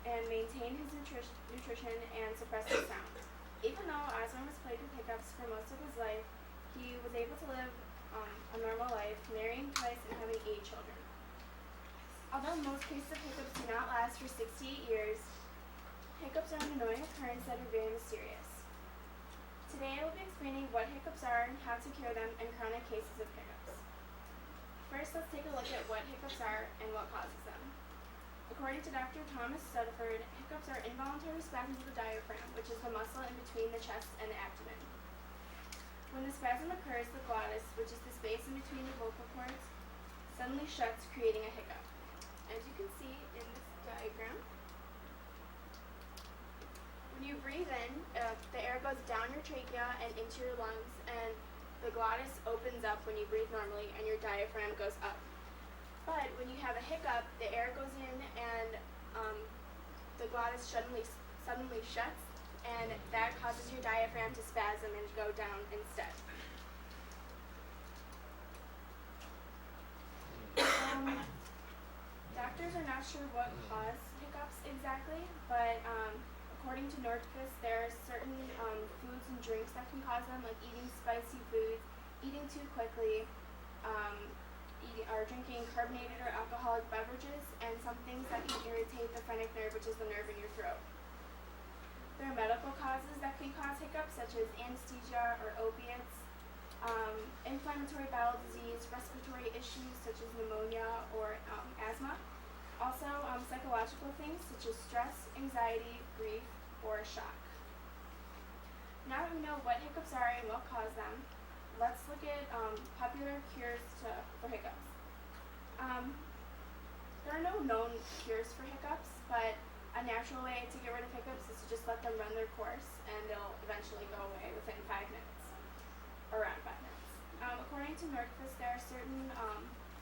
and maintain his nutrition and suppress his sound. Even though Osborne was plagued with hiccups for most of his life, he was able to live a normal life, marrying twice and having 8 children. Although most cases of hiccups do not last for 68 years, hiccups are an annoying occurrence that are very mysterious. Today I will be explaining what hiccups are, how to cure them, and chronic cases of hiccups. First, let's take a look at what hiccups are and what causes them. According to Dr. Thomas Studford, hiccups are involuntary spasms of the diaphragm, which is the muscle in between the chest and the abdomen. When the spasm occurs, the glottis, which is the space in between the vocal cords, suddenly shuts, creating a hiccup. As you can see in this diagram, when you breathe in, the air goes down your trachea and into your lungs, and the glottis opens up when you breathe normally, and your diaphragm goes up. But when you have a hiccup, the air goes in, and the glottis suddenly shuts, and that causes your diaphragm to spasm and go down instead. Doctors are not sure what caused hiccups exactly, but according to Nordquist, there are certain foods and drinks that can cause them, like eating spicy foods, eating too quickly, or drinking carbonated or alcoholic beverages, and some things that can irritate the phrenic nerve, which is the nerve in your throat. There are medical causes that can cause hiccups, such as anesthesia or opiates, inflammatory bowel disease, respiratory issues such as pneumonia or asthma. Also, psychological things such as stress, anxiety, grief, or shock. Now that we know what hiccups are and what cause them, let's look at popular cures for hiccups. There are no known cures for hiccups, but a natural way to get rid of hiccups is to just let them run their course, and they'll eventually go away within 5 minutes, around 5 minutes. According to Nordquist, there are certain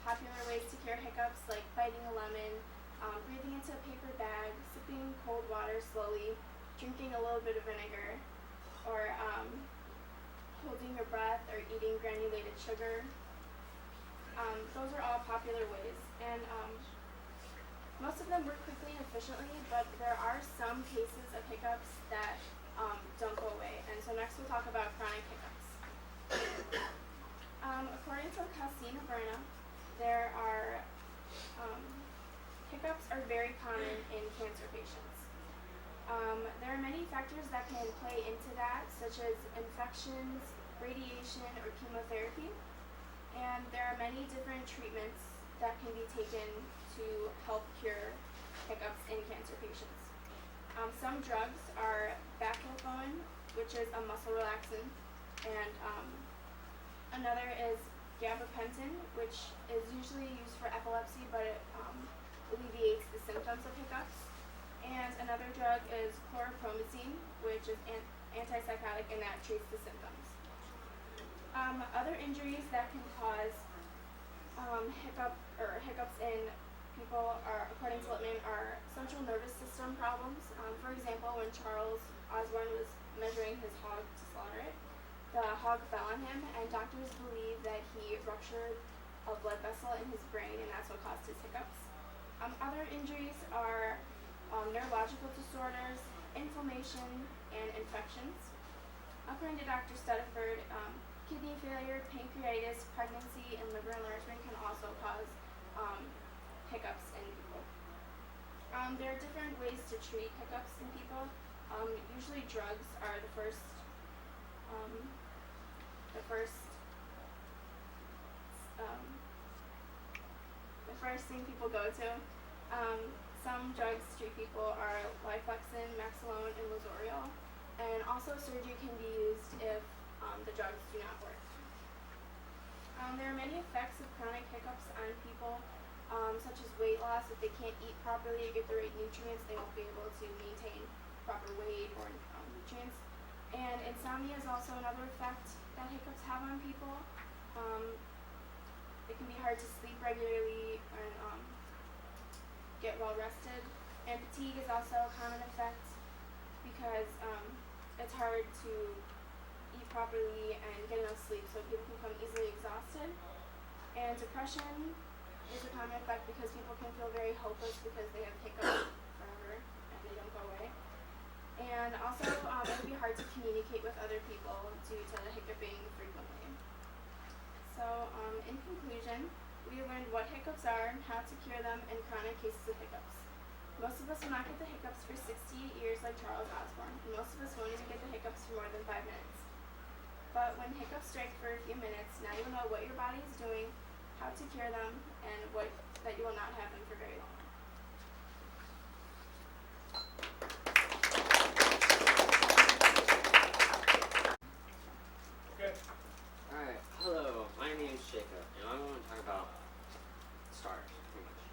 popular ways to cure hiccups, like biting a lemon, breathing into a paper bag, sipping cold water slowly, drinking a little bit of vinegar, or holding your breath, or eating granulated sugar. Those are all popular ways, and most of them work quickly and efficiently, but there are some cases of hiccups that don't go away. And so next we'll talk about chronic hiccups. According to Calcina Verna, there are hiccups are very common in cancer patients. There are many factors that can play into that, such as infections, radiation, or chemotherapy. And there are many different treatments that can be taken to help cure hiccups in cancer patients. Some drugs are baclofen, which is a muscle relaxant, and another is gabapentin, which is usually used for epilepsy, but it alleviates the symptoms of hiccups. And another drug is chlorpromazine, which is antipsychotic, and that treats the symptoms. Other injuries that can cause hiccups in people are, according to Lippmann, are central nervous system problems. For example, when Charles Osborne was measuring his hog to slaughter it, the hog fell on him, and doctors believe that he ruptured a blood vessel in his brain, and that's what caused his hiccups. Other injuries are neurological disorders, inflammation, and infections. According to Dr. Studiford, kidney failure, pancreatitis, pregnancy, and liver enlargement can also cause hiccups in people. There are different ways to treat hiccups in people. Usually drugs are the first thing people go to. Some drugs to treat people are liflexin, maxilone, and lazoreal. And also surgery can be used if the drugs do not work. There are many effects of chronic hiccups on people, such as weight loss. If they can't eat properly or get the right nutrients, they won't be able to maintain proper weight or nutrients. And insomnia is also another effect that hiccups have on people. It can be hard to sleep regularly and get well rested. And fatigue is also a common effect because it's hard to eat properly and get enough sleep, so people can become easily exhausted. And depression is a common effect because people can feel very hopeless because they have hiccups forever and they don't go away. And also, it can be hard to communicate with other people due to the hiccuping frequently. So, in conclusion, we learned what hiccups are, how to cure them, and chronic cases of hiccups. Most of us will not get the hiccups for 68 years like Charles Osborne, and most of us won't even get the hiccups for more than 5 minutes. But when hiccups strike for a few minutes, now you know what your body is doing, how to cure them, and that you will not have them for very long. Okay. Alright, hello, my name's Jacob, and I want to talk about stars, pretty much.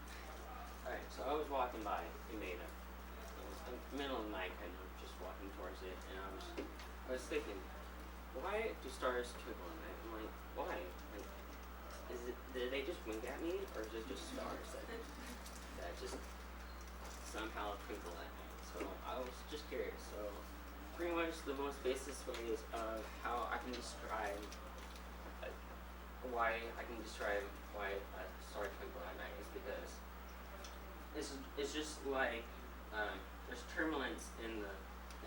Alright, so I was walking by Umeda. It was the middle of the night, kind of just walking towards it, and I was thinking, why do stars twinkle at night? I'm like, why? Like, did they just wink at me, or is it just stars that just somehow twinkle at me? So I was just curious. So pretty much the most basic ways of how I can describe why stars twinkle at night is because it's just like there's turbulence in the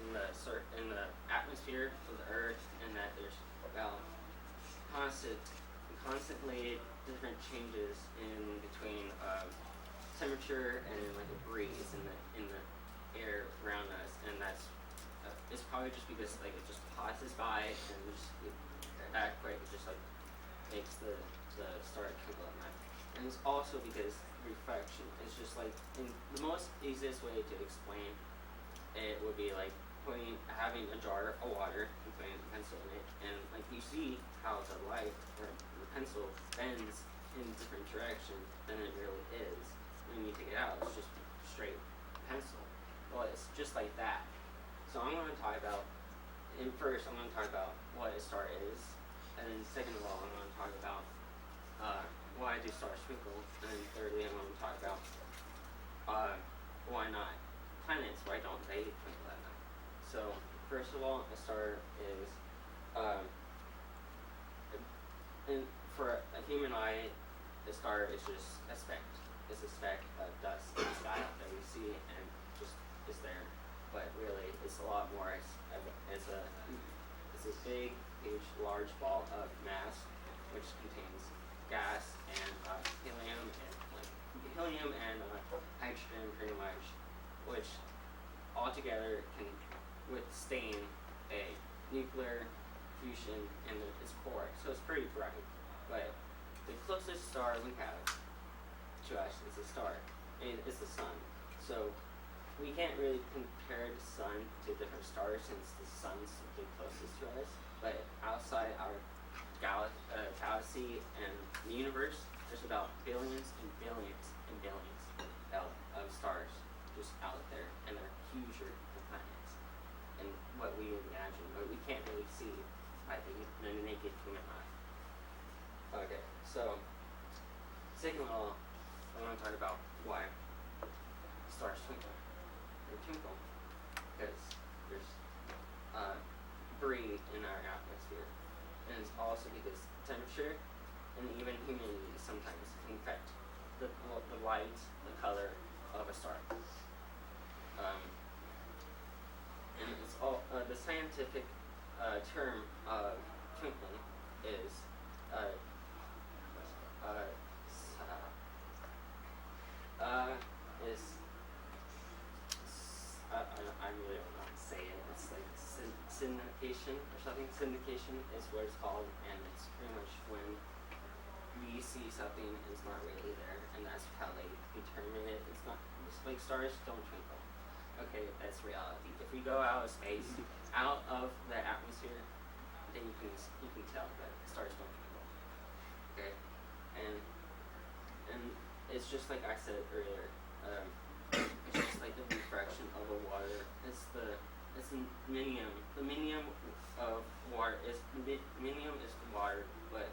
in the atmosphere of the Earth, and that there's constantly different changes in between temperature and like a breeze in the air around us, and that's it's probably just because like it just passes by and just that quick, it just like makes the star twinkle at night. And it's also because reflection is just like in the most easiest way to explain it would be like having a jar of water and putting a pencil in it, and like you see how the light or the pencil bends in different direction than it really is. When you take it out, it's just straight pencil. Well, it's just like that. So I'm going to talk about, first I'm going to talk about what a star is, and then second of all I'm going to talk about why do stars twinkle, and then thirdly I'm going to talk about why not planets, why don't they twinkle at night. So first of all, a star is for a human eye, a star is just a speck. It's a speck of dust in the sky that we see and just is there. But really, it's a lot more. It's a big, huge, large ball of mass, which contains gas and helium and hydrogen, pretty much, which altogether can withstand a nuclear fusion in its core. So it's pretty bright. But the closest star we have to us is a star. It's the sun. So we can't really compare the sun to different stars since the sun's the closest to us. But outside our galaxy and the universe, there's about billions and billions and billions of stars just out there, and they're huger than planets and what we imagine, but we can't really see by the naked human eye. Okay, so second of all, I want to talk about why stars twinkle. They twinkle because there's breeze in our atmosphere, and it's also because temperature and even humidity sometimes can affect the light, the color of a star. And it's all the scientific term of twinkling is I really don't know how to say it. It's like syndication or something. Syndication is what it's called, and it's pretty much when we see something and it's not really there, and that's how they determine it. It's not. It's like stars don't twinkle. Okay, that's reality. If we go out of space, out of the atmosphere, then you can tell that stars don't twinkle. Okay, and it's just like I said earlier. It's just like the refraction of the water. It's the minium. The minium of water is the water, but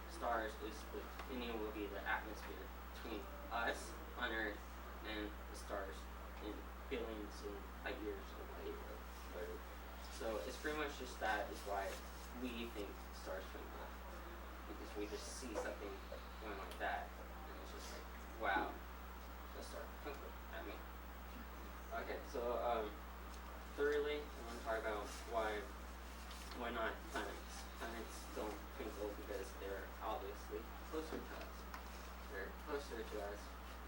stars is the minium will be the atmosphere between us on Earth and the stars in billions and light years of light. So it's pretty much just that is why we think stars twinkle, because we just see something going like that, and it's just like, wow, the star twinkle at me. Okay, so thirdly, I want to talk about why not planets. Planets don't twinkle because they're obviously closer to us. They're closer to us,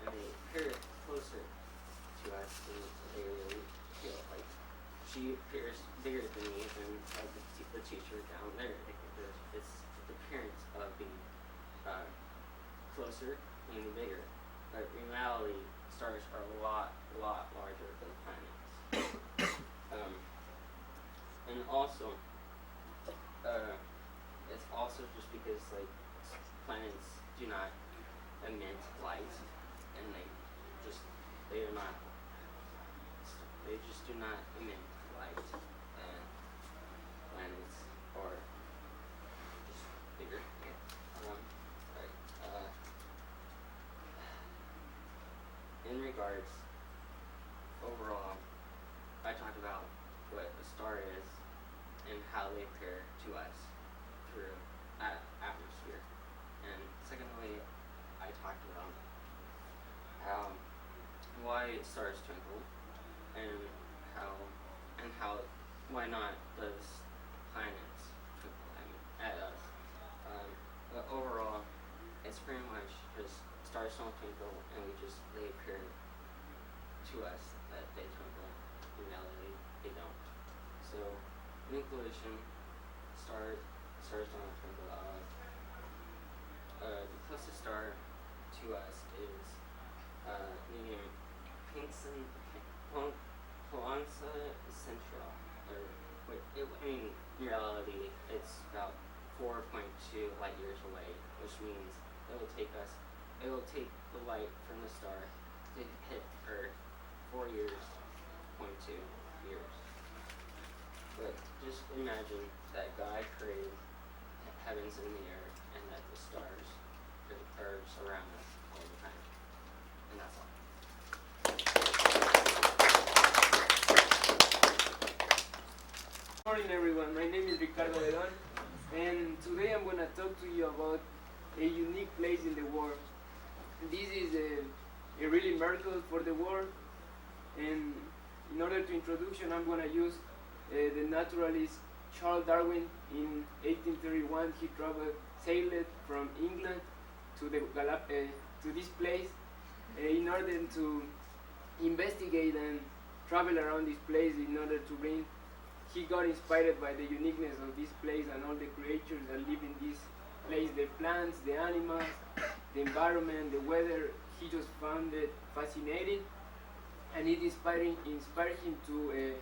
and they appear closer to us than they really feel. Like, she appears bigger than me than the teacher down there. It's the appearance of being closer and bigger. But in reality, stars are a lot larger than planets. And also, it's also just because like planets do not emit light, and they just do not emit light, and planets are just bigger. In regards, overall, I talked about what a star is and how they appear to us through atmosphere. And secondly, I talked about why stars twinkle and why not those planets twinkle at us. But overall, it's pretty much just stars don't twinkle, and they appear to us that they twinkle. In reality, they don't. So, in conclusion, stars don't twinkle. The closest star to us is named Plansa Central. In reality, it's about 4.2 light years away, which means it will take the light from the star to hit Earth 4 years, 0.2 years. But just imagine that God created heavens and the earth, and that the stars are around us all the time. And that's all. Good morning, everyone. My name is Ricardo Ledon, and today I'm going to talk to you about a unique place in the world. This is a really miracle for the world, and in order to introduction, I'm going to use the naturalist Charles Darwin. In 1831, he sailed from England to to this place in order to investigate and travel around this place in order to bring. He got inspired by the uniqueness of this place and all the creatures that live in this place, the plants, the animals, the environment, the weather. He just found it fascinating, and it inspired him to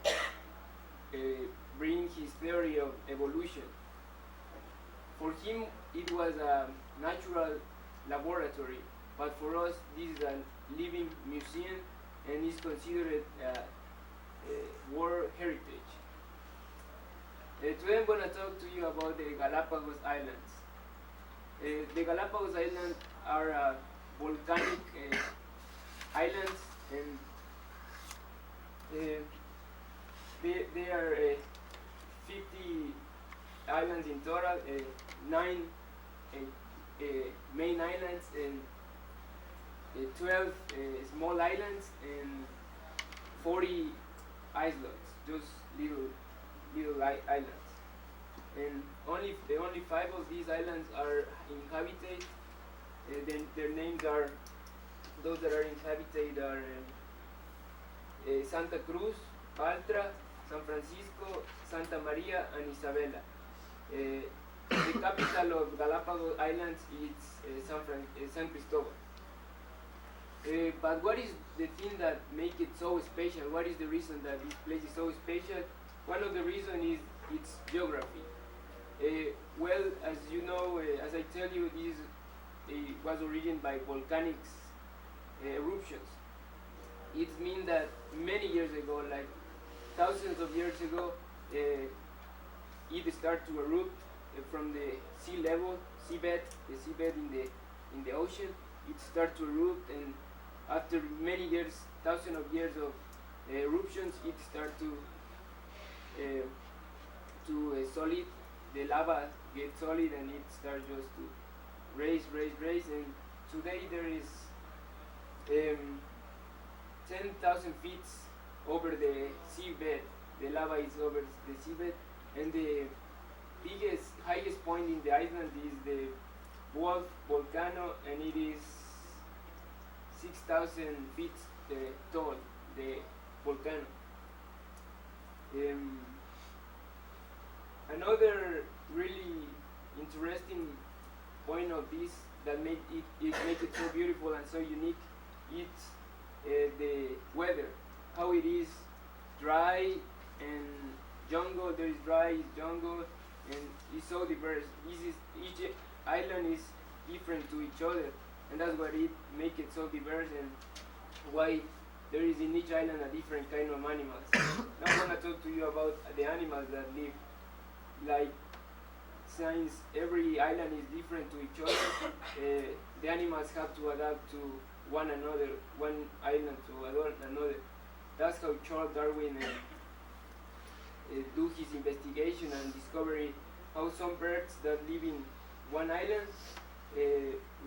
bring his theory of evolution. For him, it was a natural laboratory, but for us, this is a living museum and is considered a World Heritage. Today I'm going to talk to you about the Galapagos Islands. The Galapagos Islands are volcanic islands, and they are 50 islands in total, 9 main islands and 12 small islands and 40 islands, just little islands. And only 5 of these islands are inhabited. Then their names are, those that are inhabited are Santa Cruz, Baltra, San Francisco, Santa Maria, and Isabela. The capital of Galapagos Islands is San Cristobal. But what is the thing that makes it so special? What is the reason that this place is so special? One of the reasons is its geography. Well, as you know, as I tell you, this was originated by volcanic eruptions. It means that many years ago, like thousands of years ago, it started to erupt from the seabed in the ocean. It started to erupt, and after many years, thousands of years of eruptions, it started to solid. The lava gets solid, and it starts just to raise, and today there is 10,000 feet over the seabed. The lava is over the seabed, and the highest point in the island is the Wolf volcano, and it is 6,000 feet tall, the volcano. Another really interesting point of this that make it so beautiful and so unique, it's the weather, how it is dry and jungle. There is dry, is jungle, and it's so diverse. Each island is different to each other, and that's what it make it so diverse, and why there is in each island a different kind of animals. Now I'm gonna talk to you about the animals that live. Like, since every island is different to each other, the animals have to adapt to one another, one island to another. That's how Charles Darwin do his investigation and discovery how some birds that live in one island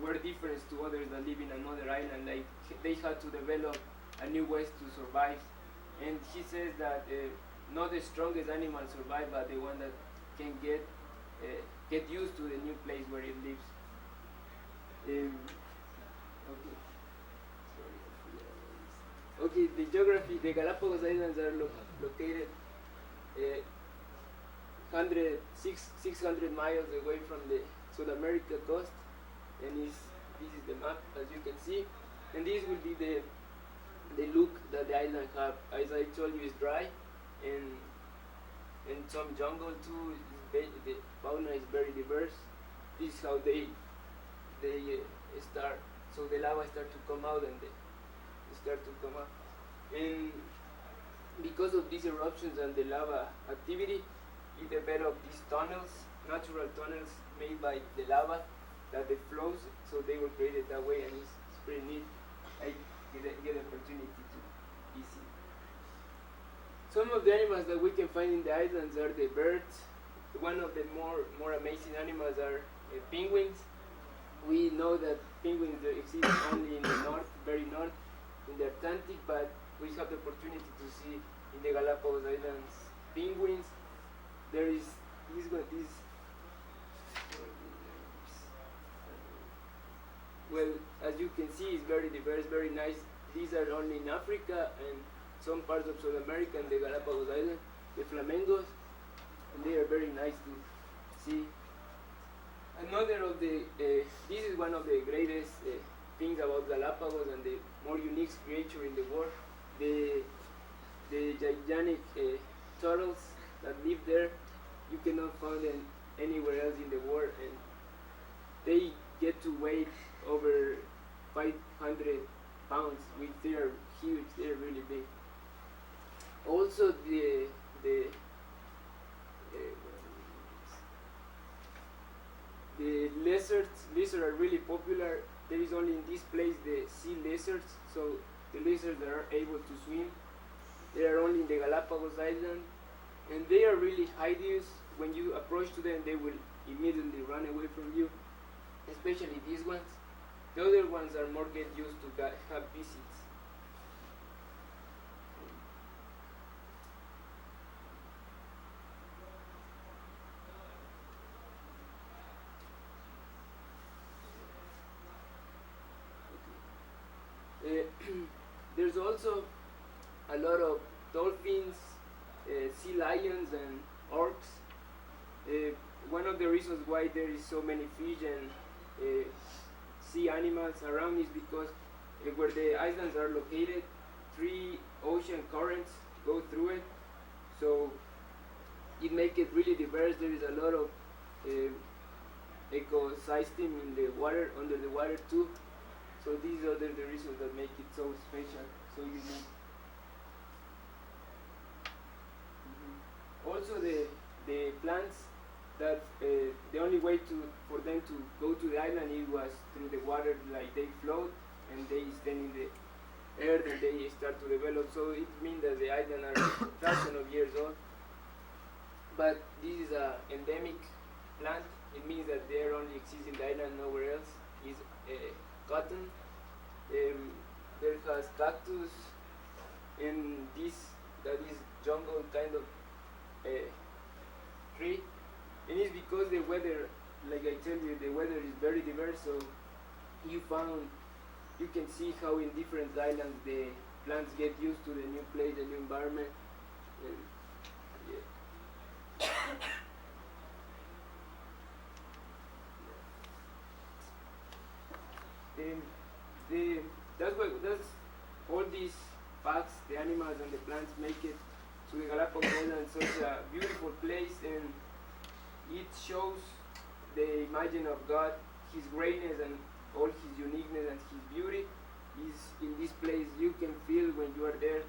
were different to others that live in another island. Like, they had to develop a new ways to survive. And he says that not the strongest animal survive, but the one that can get used to the new place where it lives. Okay. Okay, the geography. The Galapagos Islands are located 600 miles away from the South America coast, and this is the map, as you can see, and this will be the look that the island have. As I told you, it's dry, and some jungle too. The fauna is very diverse. This is how they start. So the lava start to come out, and they start to come up, and because of these eruptions and the lava activity, it developed these tunnels, natural tunnels made by the lava that they flows. So they were created that way, and it's pretty neat. I get an opportunity to visit. Some of the animals that we can find in the islands are the birds. One of the more amazing animals are penguins. We know that penguins exist only in the north, very north, in the Atlantic, but we have the opportunity to see in the Galapagos Islands penguins. There is well, as you can see, it's very diverse, very nice. These are only in Africa and some parts of South America and the Galapagos Islands. The flamingos, and they are very nice to see. Another of the, this is one of the greatest things about Galapagos and the more unique creature in the world. The gigantic turtles that live there, you cannot find them anywhere else in the world, and they get to weigh over 500 pounds, which they are huge, they are really big. Also the lizards are really popular. There is only in this place the sea lizards, so the lizards are able to swim. They are only in the Galapagos Island, and they are really hideous. When you approach to them, they will immediately run away from you, especially these ones. The other ones are more get used to have visits. There's also a lot of dolphins, sea lions, and orcs. One of the reasons why there is so many fish and sea animals around is because where the islands are located, 3 ocean currents go through it, so it makes it really diverse. There is a lot of ecosystem in the water, under the water too. So these are the reasons that make it so special, so unique. Also the plants that the only way for them to go to the island, it was through the water, like they float and they stand in the air and they start to develop. So it means that the island are thousands of years old. But this is an endemic plant. It means that they only exist in the island, nowhere else. It's cotton. There has cactus, and that is jungle kind of tree. And it's because the weather, like I tell you, the weather is very diverse. So you can see how in different islands the plants get used to the new place, the new environment. And yeah. That's all these facts, the animals and the plants make it to the Galapagos Islands such a beautiful place, and it shows the imagine of God, His greatness and all His uniqueness and His beauty is in this place. You can feel when you are there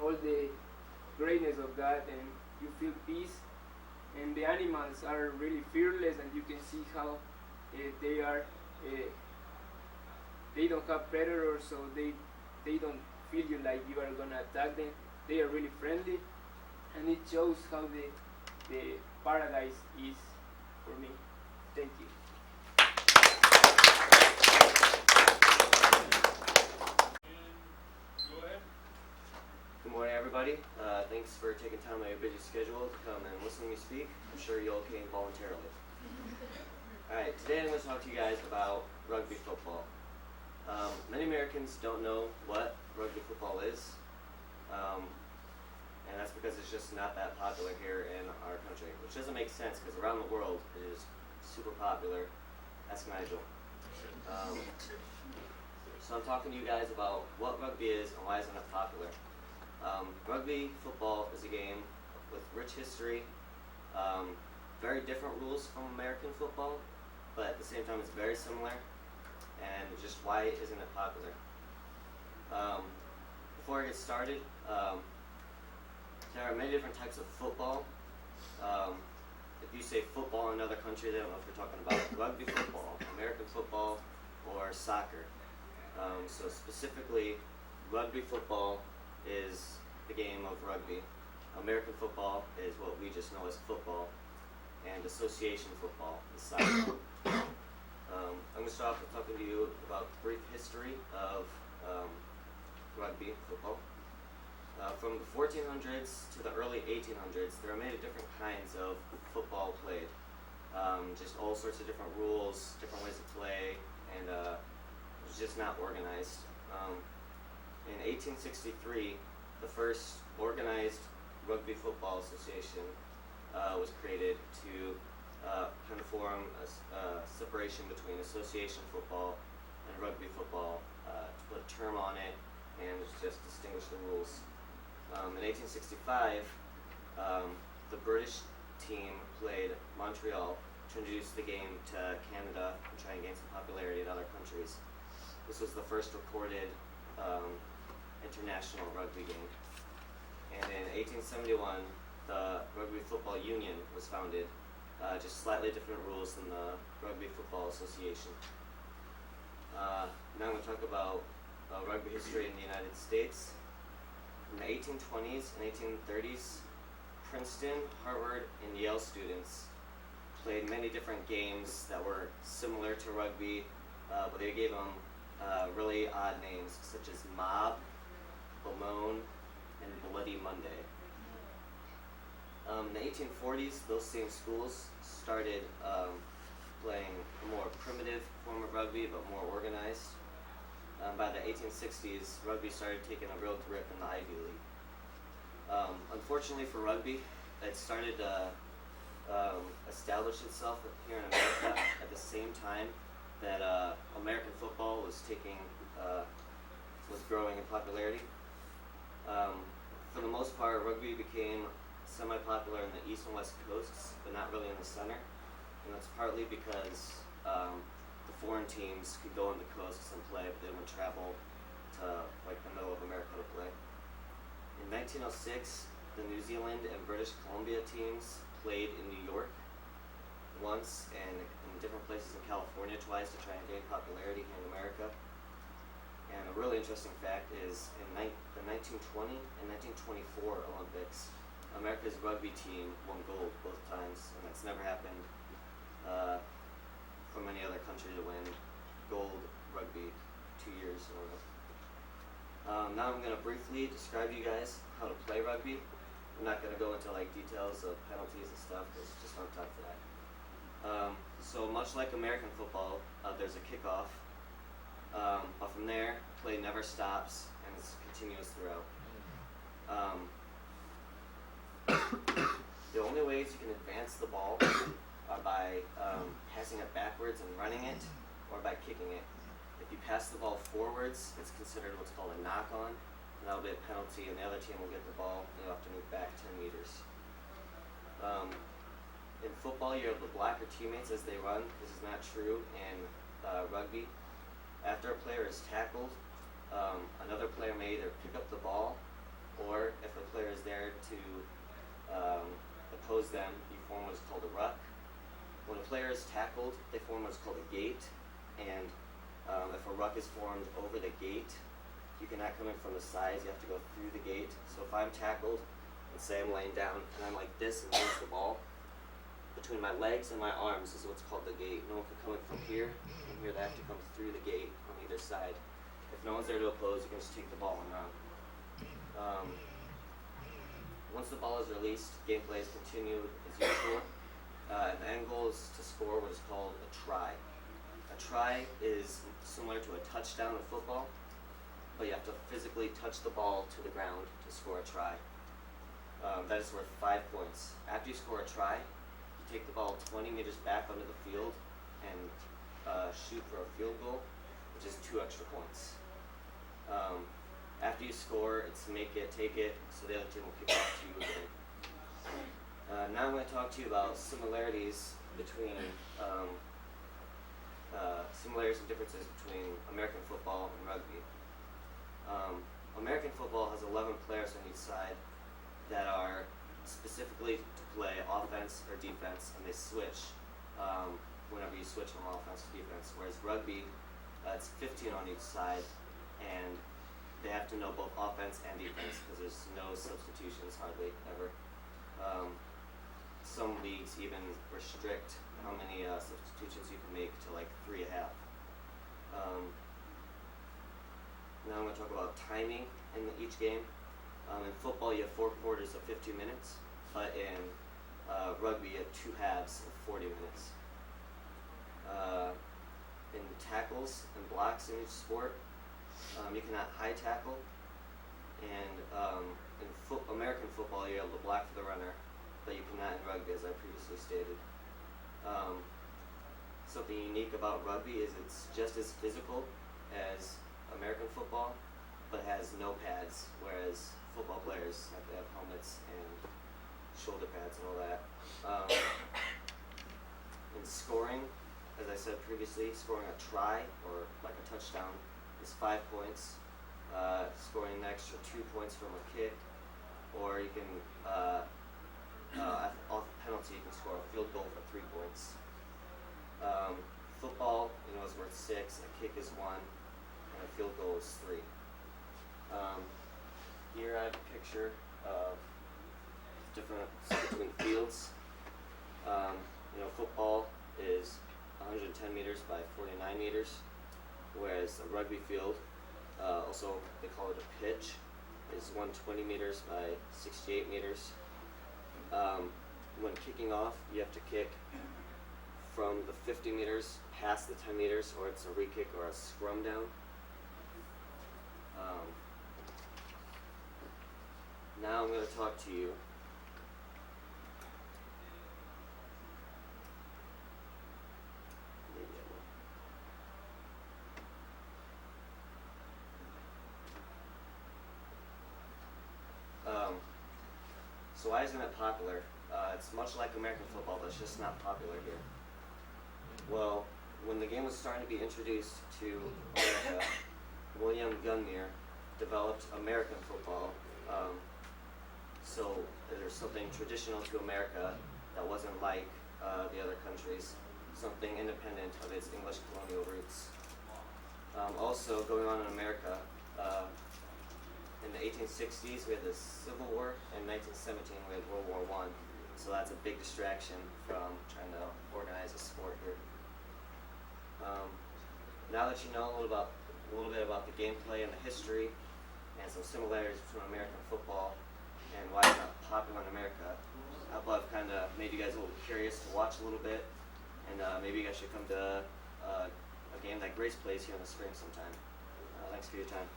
all the greatness of God, and you feel peace. And the animals are really fearless, and you can see how they are. They don't have predators, so they don't feel you like you are gonna attack them. They are really friendly, and it shows how the paradise is for me. Thank you. Go ahead. Good morning, everybody. thanks for taking time out of your busy schedule to come and listen to me speak. I'm sure you all came voluntarily. Alright, today I'm going to talk to you guys about rugby football. Many Americans don't know what rugby football is, and that's because it's just not that popular here in our country, which doesn't make sense because around the world it is super popular. Ask Nigel. So I'm talking to you guys about what rugby is and why it's not popular. Rugby football is a game with rich history, very different rules from American football, but at the same time it's very similar, and just why isn't it popular? Before I get started, there are many different types of football. If you say football in another country, they don't know if you're talking about rugby football, American football, or soccer. So specifically, rugby football is the game of rugby. American football is what we just know as football, and association football is soccer. I'm going to start off with talking to you about the brief history of rugby football. From the 1400s to the early 1800s, there are many different kinds of football played. Just all sorts of different rules, different ways to play, and it was just not organized. In 1863, the first organized rugby football association was created to kind of form a separation between association football and rugby football, to put a term on it and just distinguish the rules. In 1865, the British team played Montreal to introduce the game to Canada and try and gain some popularity in other countries. This was the first recorded international rugby game. And in 1871, the Rugby Football Union was founded, just slightly different rules than the Rugby Football Association. Now I'm going to talk about rugby history in the United States. In the 1820s and 1830s, Princeton, Harvard, and Yale students played many different games that were similar to rugby, but they gave them really odd names, such as Mob, Balone, and Bloody Monday. In the 1840s, those same schools started playing a more primitive form of rugby, but more organized. By the 1860s, rugby started taking a real grip in the Ivy League. Unfortunately for rugby, it started to establish itself here in America at the same time that American football was growing in popularity. For the most part, rugby became semi-popular in the east and west coasts, but not really in the center. And that's partly because the foreign teams could go on the coasts and play, but they wouldn't travel to like the middle of America to play. In 1906, the New Zealand and British Columbia teams played in New York once and in different places in California twice to try and gain popularity here in America. And a really interesting fact is in the 1920 and 1924 Olympics, America's rugby team won gold both times, and that's never happened from any other country to win gold rugby 2 years in a row. Now I'm going to briefly describe to you guys how to play rugby. I'm not going to go into like details of penalties and stuff because it's just not time for that. So much like American football, there's a kickoff, but from there, play never stops and it's continuous throughout. The only ways you can advance the ball are by passing it backwards and running it, or by kicking it. If you pass the ball forwards, it's considered what's called a knock-on, and that'll be a penalty, and the other team will get the ball, and you'll have to move back 10 meters. In football, you're able to block your teammates as they run. This is not true in rugby. After a player is tackled, another player may either pick up the ball, or if a player is there to oppose them, you form what is called a ruck. When a player is tackled, they form what is called a gate, and if a ruck is formed over the gate, you cannot come in from the sides, you have to go through the gate. So if I'm tackled, and say I'm laying down, and I'm like this, and here's the ball, between my legs and my arms is what's called the gate. No one can come in from here, and here they have to come through the gate on either side. If no one's there to oppose, you can just take the ball and run. once the ball is released, gameplay is continued as usual. And the end goal is to score what is called a try. A try is similar to a touchdown in football, but you have to physically touch the ball to the ground to score a try. That is worth 5 points. After you score a try, you take the ball 20 meters back onto the field and shoot for a field goal, which is 2 extra points. After you score, it's make it, take it, so the other team will kick off to you again. Now I'm going to talk to you about similarities between similarities and differences between American football and rugby. American football has 11 players on each side that are specifically to play offense or defense, and they switch whenever you switch from offense to defense. Whereas rugby, it's 15 on each side, and they have to know both offense and defense because there's no substitutions hardly ever. Some leagues even restrict how many substitutions you can make to like 3.5. Now I'm going to talk about timing in each game. In football, you have 4 quarters of 15 minutes, but in rugby, you have 2 halves of 40 minutes. In tackles and blocks in each sport, you cannot high tackle, and in American football, you're able to block for the runner, but you cannot in rugby, as I previously stated. Something unique about rugby is it's just as physical as American football, but has no pads, whereas football players have to have helmets and shoulder pads and all that. In scoring, as I said previously, scoring a try or like a touchdown is 5 points. Scoring an extra 2 points from a kick, or you can off penalty you can score a field goal for 3 points. Football, is worth 6. A kick is 1, and a field goal is 3. Here I have a picture of difference between fields. Football is 110 meters by 49 meters, whereas a rugby field, also they call it a pitch, is 120 meters by 68 meters. When kicking off, you have to kick from the 50 meters past the 10 meters, or it's a re-kick or a scrum down. Now I'm going to talk to you so why isn't it popular? It's much like American football, but it's just not popular here. Well, when the game was starting to be introduced to America, William Gunmere developed American football. So there's something traditional to America that wasn't like the other countries, something independent of its English colonial roots. Also going on in America, in the 1860s we had the Civil War, and 1917 we had World War I. So that's a big distraction from trying to organize a sport here. Now that you know a little bit about the gameplay and the history and some similarities between American football and why it's not popular in America, I hope I've kind of made you guys a little curious to watch a little bit, and maybe you guys should come to a game that Grace plays here in the spring sometime. Thanks for your time.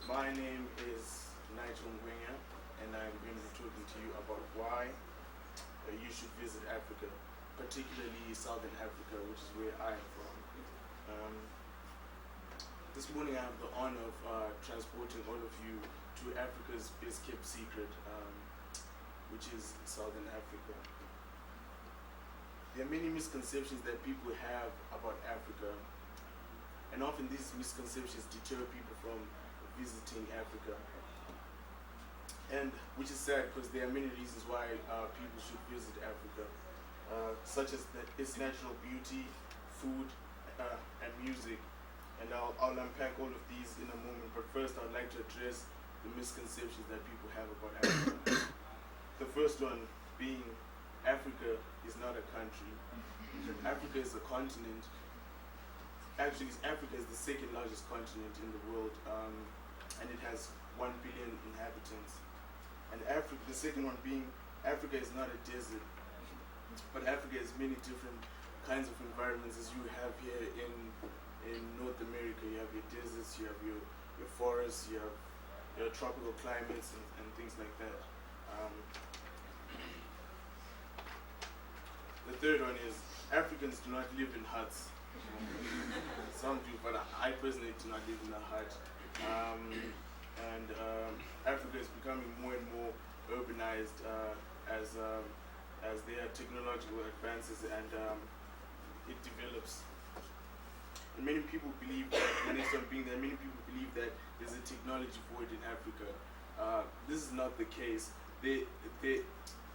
My name is Nigel Ngwenya, and I'm going to be talking to you about why you should visit Africa, particularly Southern Africa, which is where I am from. This morning I have the honor of transporting all of you to Africa's best kept secret, which is Southern Africa. There are many misconceptions that people have about Africa, and often these misconceptions deter people from visiting Africa, and which is sad because there are many reasons why people should visit Africa, such as its natural beauty, food, and music, and I'll unpack all of these in a moment, but first I'd like to address the misconceptions that people have about Africa. The first one being Africa is not a country. Africa is a continent, actually Africa is the second largest continent in the world, and it has 1 billion inhabitants. And Africa, the second one being, Africa is not a desert, but Africa has many different kinds of environments as you have here in North America. You have your deserts, you have your forests, you have your tropical climates and things like that. The third one is Africans do not live in huts. Some do, but I personally do not live in a hut. Africa is becoming more and more urbanized as there are technological advances and it develops. And many people believe that, the next one being that many people believe that there's a technology void in Africa. This is not the case.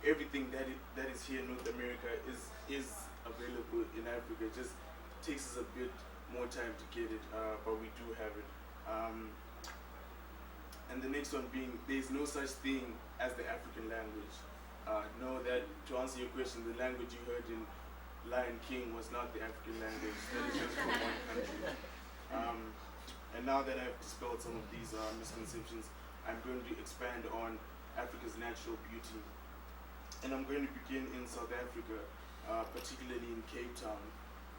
Everything that is here in North America is available in Africa. It just takes us a bit more time to get it, but we do have it. And the next one being, there's no such thing as the African language. Know that, to answer your question, the language you heard in Lion King was not the African language. That is just from one country. And now that I've dispelled some of these misconceptions, I'm going to expand on Africa's natural beauty. And I'm going to begin in South Africa, particularly in Cape Town.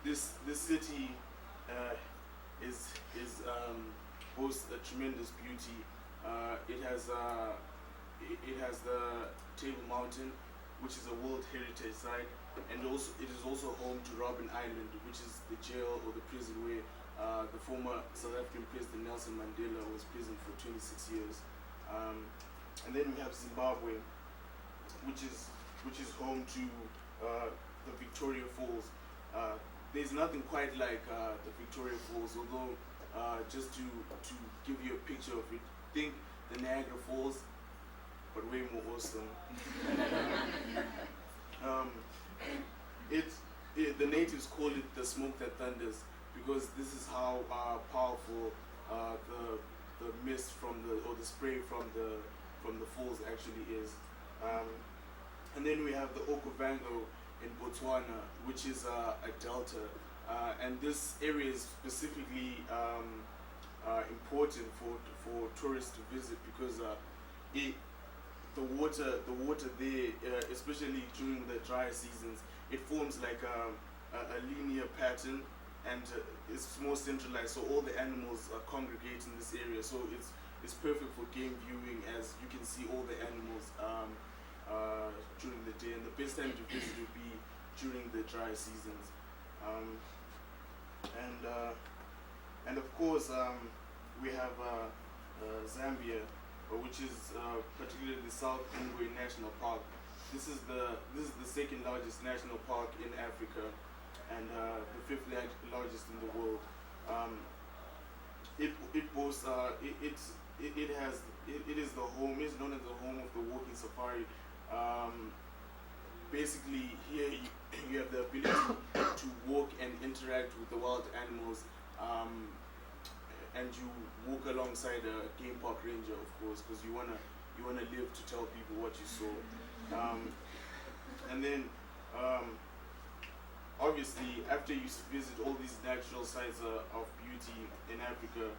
This city boasts a tremendous beauty. It has the Table Mountain, which is a World Heritage Site, and it is also home to Robben Island, which is the jail or the prison where the former South African President Nelson Mandela was prisoned for 26 years. And then we have Zimbabwe, which is home to the Victoria Falls. There's nothing quite like the Victoria Falls, although just to give you a picture of it, think the Niagara Falls, but way more awesome. The natives call it the smoke that thunders because this is how powerful the mist or the spray from the falls actually is. And then we have the Okavango in Botswana, which is a delta, and this area is specifically important for tourists to visit because the water there, especially during the dry seasons, it forms like a linear pattern, and it's more centralized. So all the animals congregate in this area. So it's perfect for game viewing, as you can see all the animals during the day. And the best time to visit would be during the dry seasons. And of course, we have Zambia, which is particularly the South Ngwe National Park. This is the second largest national park in Africa, and the fifth largest in the world. It boasts it is the home. It's known as the home of the walking safari. Basically, here you have the ability to walk and interact with the wild animals, and you walk alongside a game park ranger, of course, because you wanna live to tell people what you saw. And then, obviously, after you visit all these natural sites of beauty in Africa,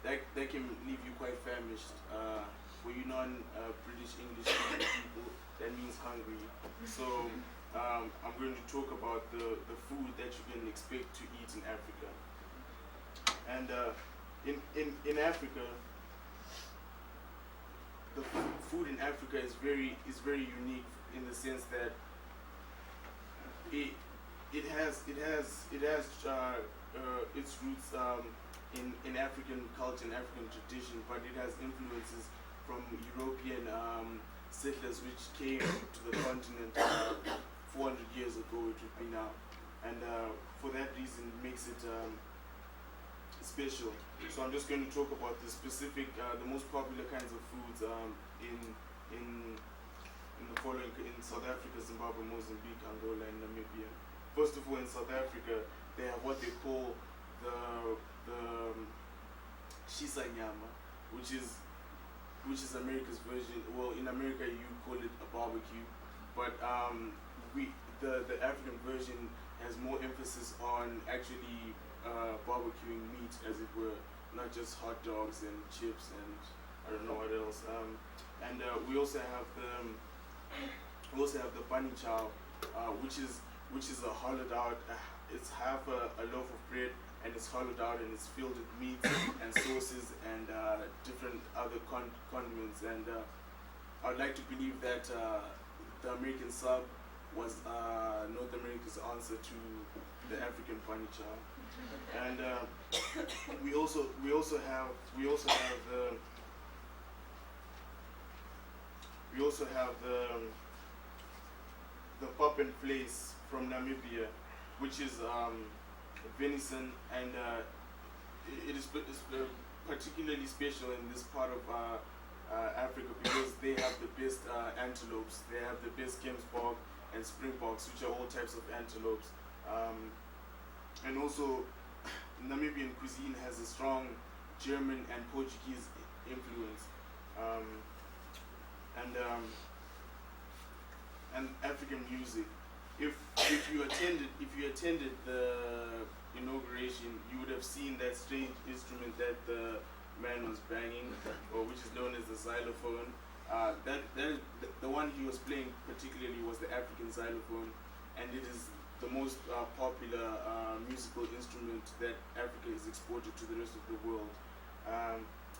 that can leave you quite famished. For you non-British English speaking people, that means hungry. So I'm going to talk about the food that you can expect to eat in Africa. And in Africa, the food in Africa is very unique in the sense that it has its roots in African culture and African tradition, but it has influences from European settlers which came to the continent 400 years ago, it would be now, and for that reason makes it special. So I'm just going to talk about the specific, the most popular kinds of foods in the following, in South Africa, Zimbabwe, Mozambique, Angola, and Namibia. First of all, in South Africa, they have what they call the shisa nyama, which is America's version. Well, in America you call it a barbecue, but the African version has more emphasis on actually barbecuing meat, as it were, not just hot dogs and chips and I don't know what else. And we also have the bunny chow, which is a hollowed out. It's half a loaf of bread and it's hollowed out and it's filled with meats and sauces and different other condiments. And I'd like to believe that the American sub was North America's answer to the African bunny chow. And we also have the pop and place from Namibia, which is venison, and it's particularly special in this part of Africa because they have the best antelopes. They have the best Kempsbok and Springboks, which are all types of antelopes. And also, Namibian cuisine has a strong German and Portuguese influence. And African music. If you attended the inauguration, you would have seen that strange instrument that the man was banging, or which is known as the xylophone. The one he was playing particularly was the African xylophone, and it is the most popular musical instrument that Africa is exported to the rest of the world.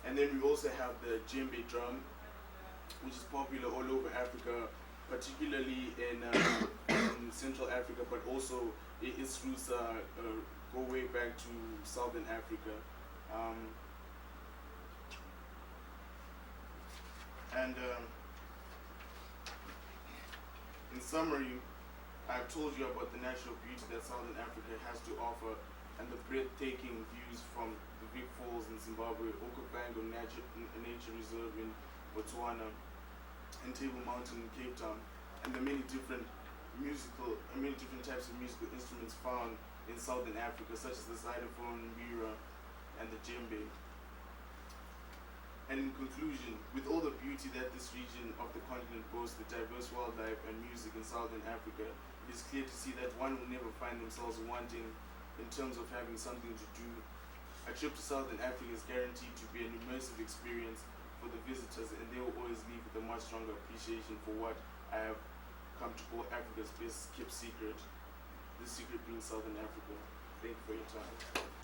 And then we also have the djembe drum, which is popular all over Africa, particularly in Central Africa, but also its roots go way back to Southern Africa. In summary, I've told you about the natural beauty that Southern Africa has to offer and the breathtaking views from the Big Falls in Zimbabwe, Okavango Nature Reserve in Botswana, and Table Mountain in Cape Town, and the many different types of musical instruments found in Southern Africa, such as the xylophone, mbira, and the djembe. And in conclusion, with all the beauty that this region of the continent boasts, the diverse wildlife and music in Southern Africa, it is clear to see that one will never find themselves wanting in terms of having something to do. A trip to Southern Africa is guaranteed to be an immersive experience for the visitors, and they will always leave with a much stronger appreciation for what I have come to call Africa's best kept secret, this secret being Southern Africa. Thank you for your time.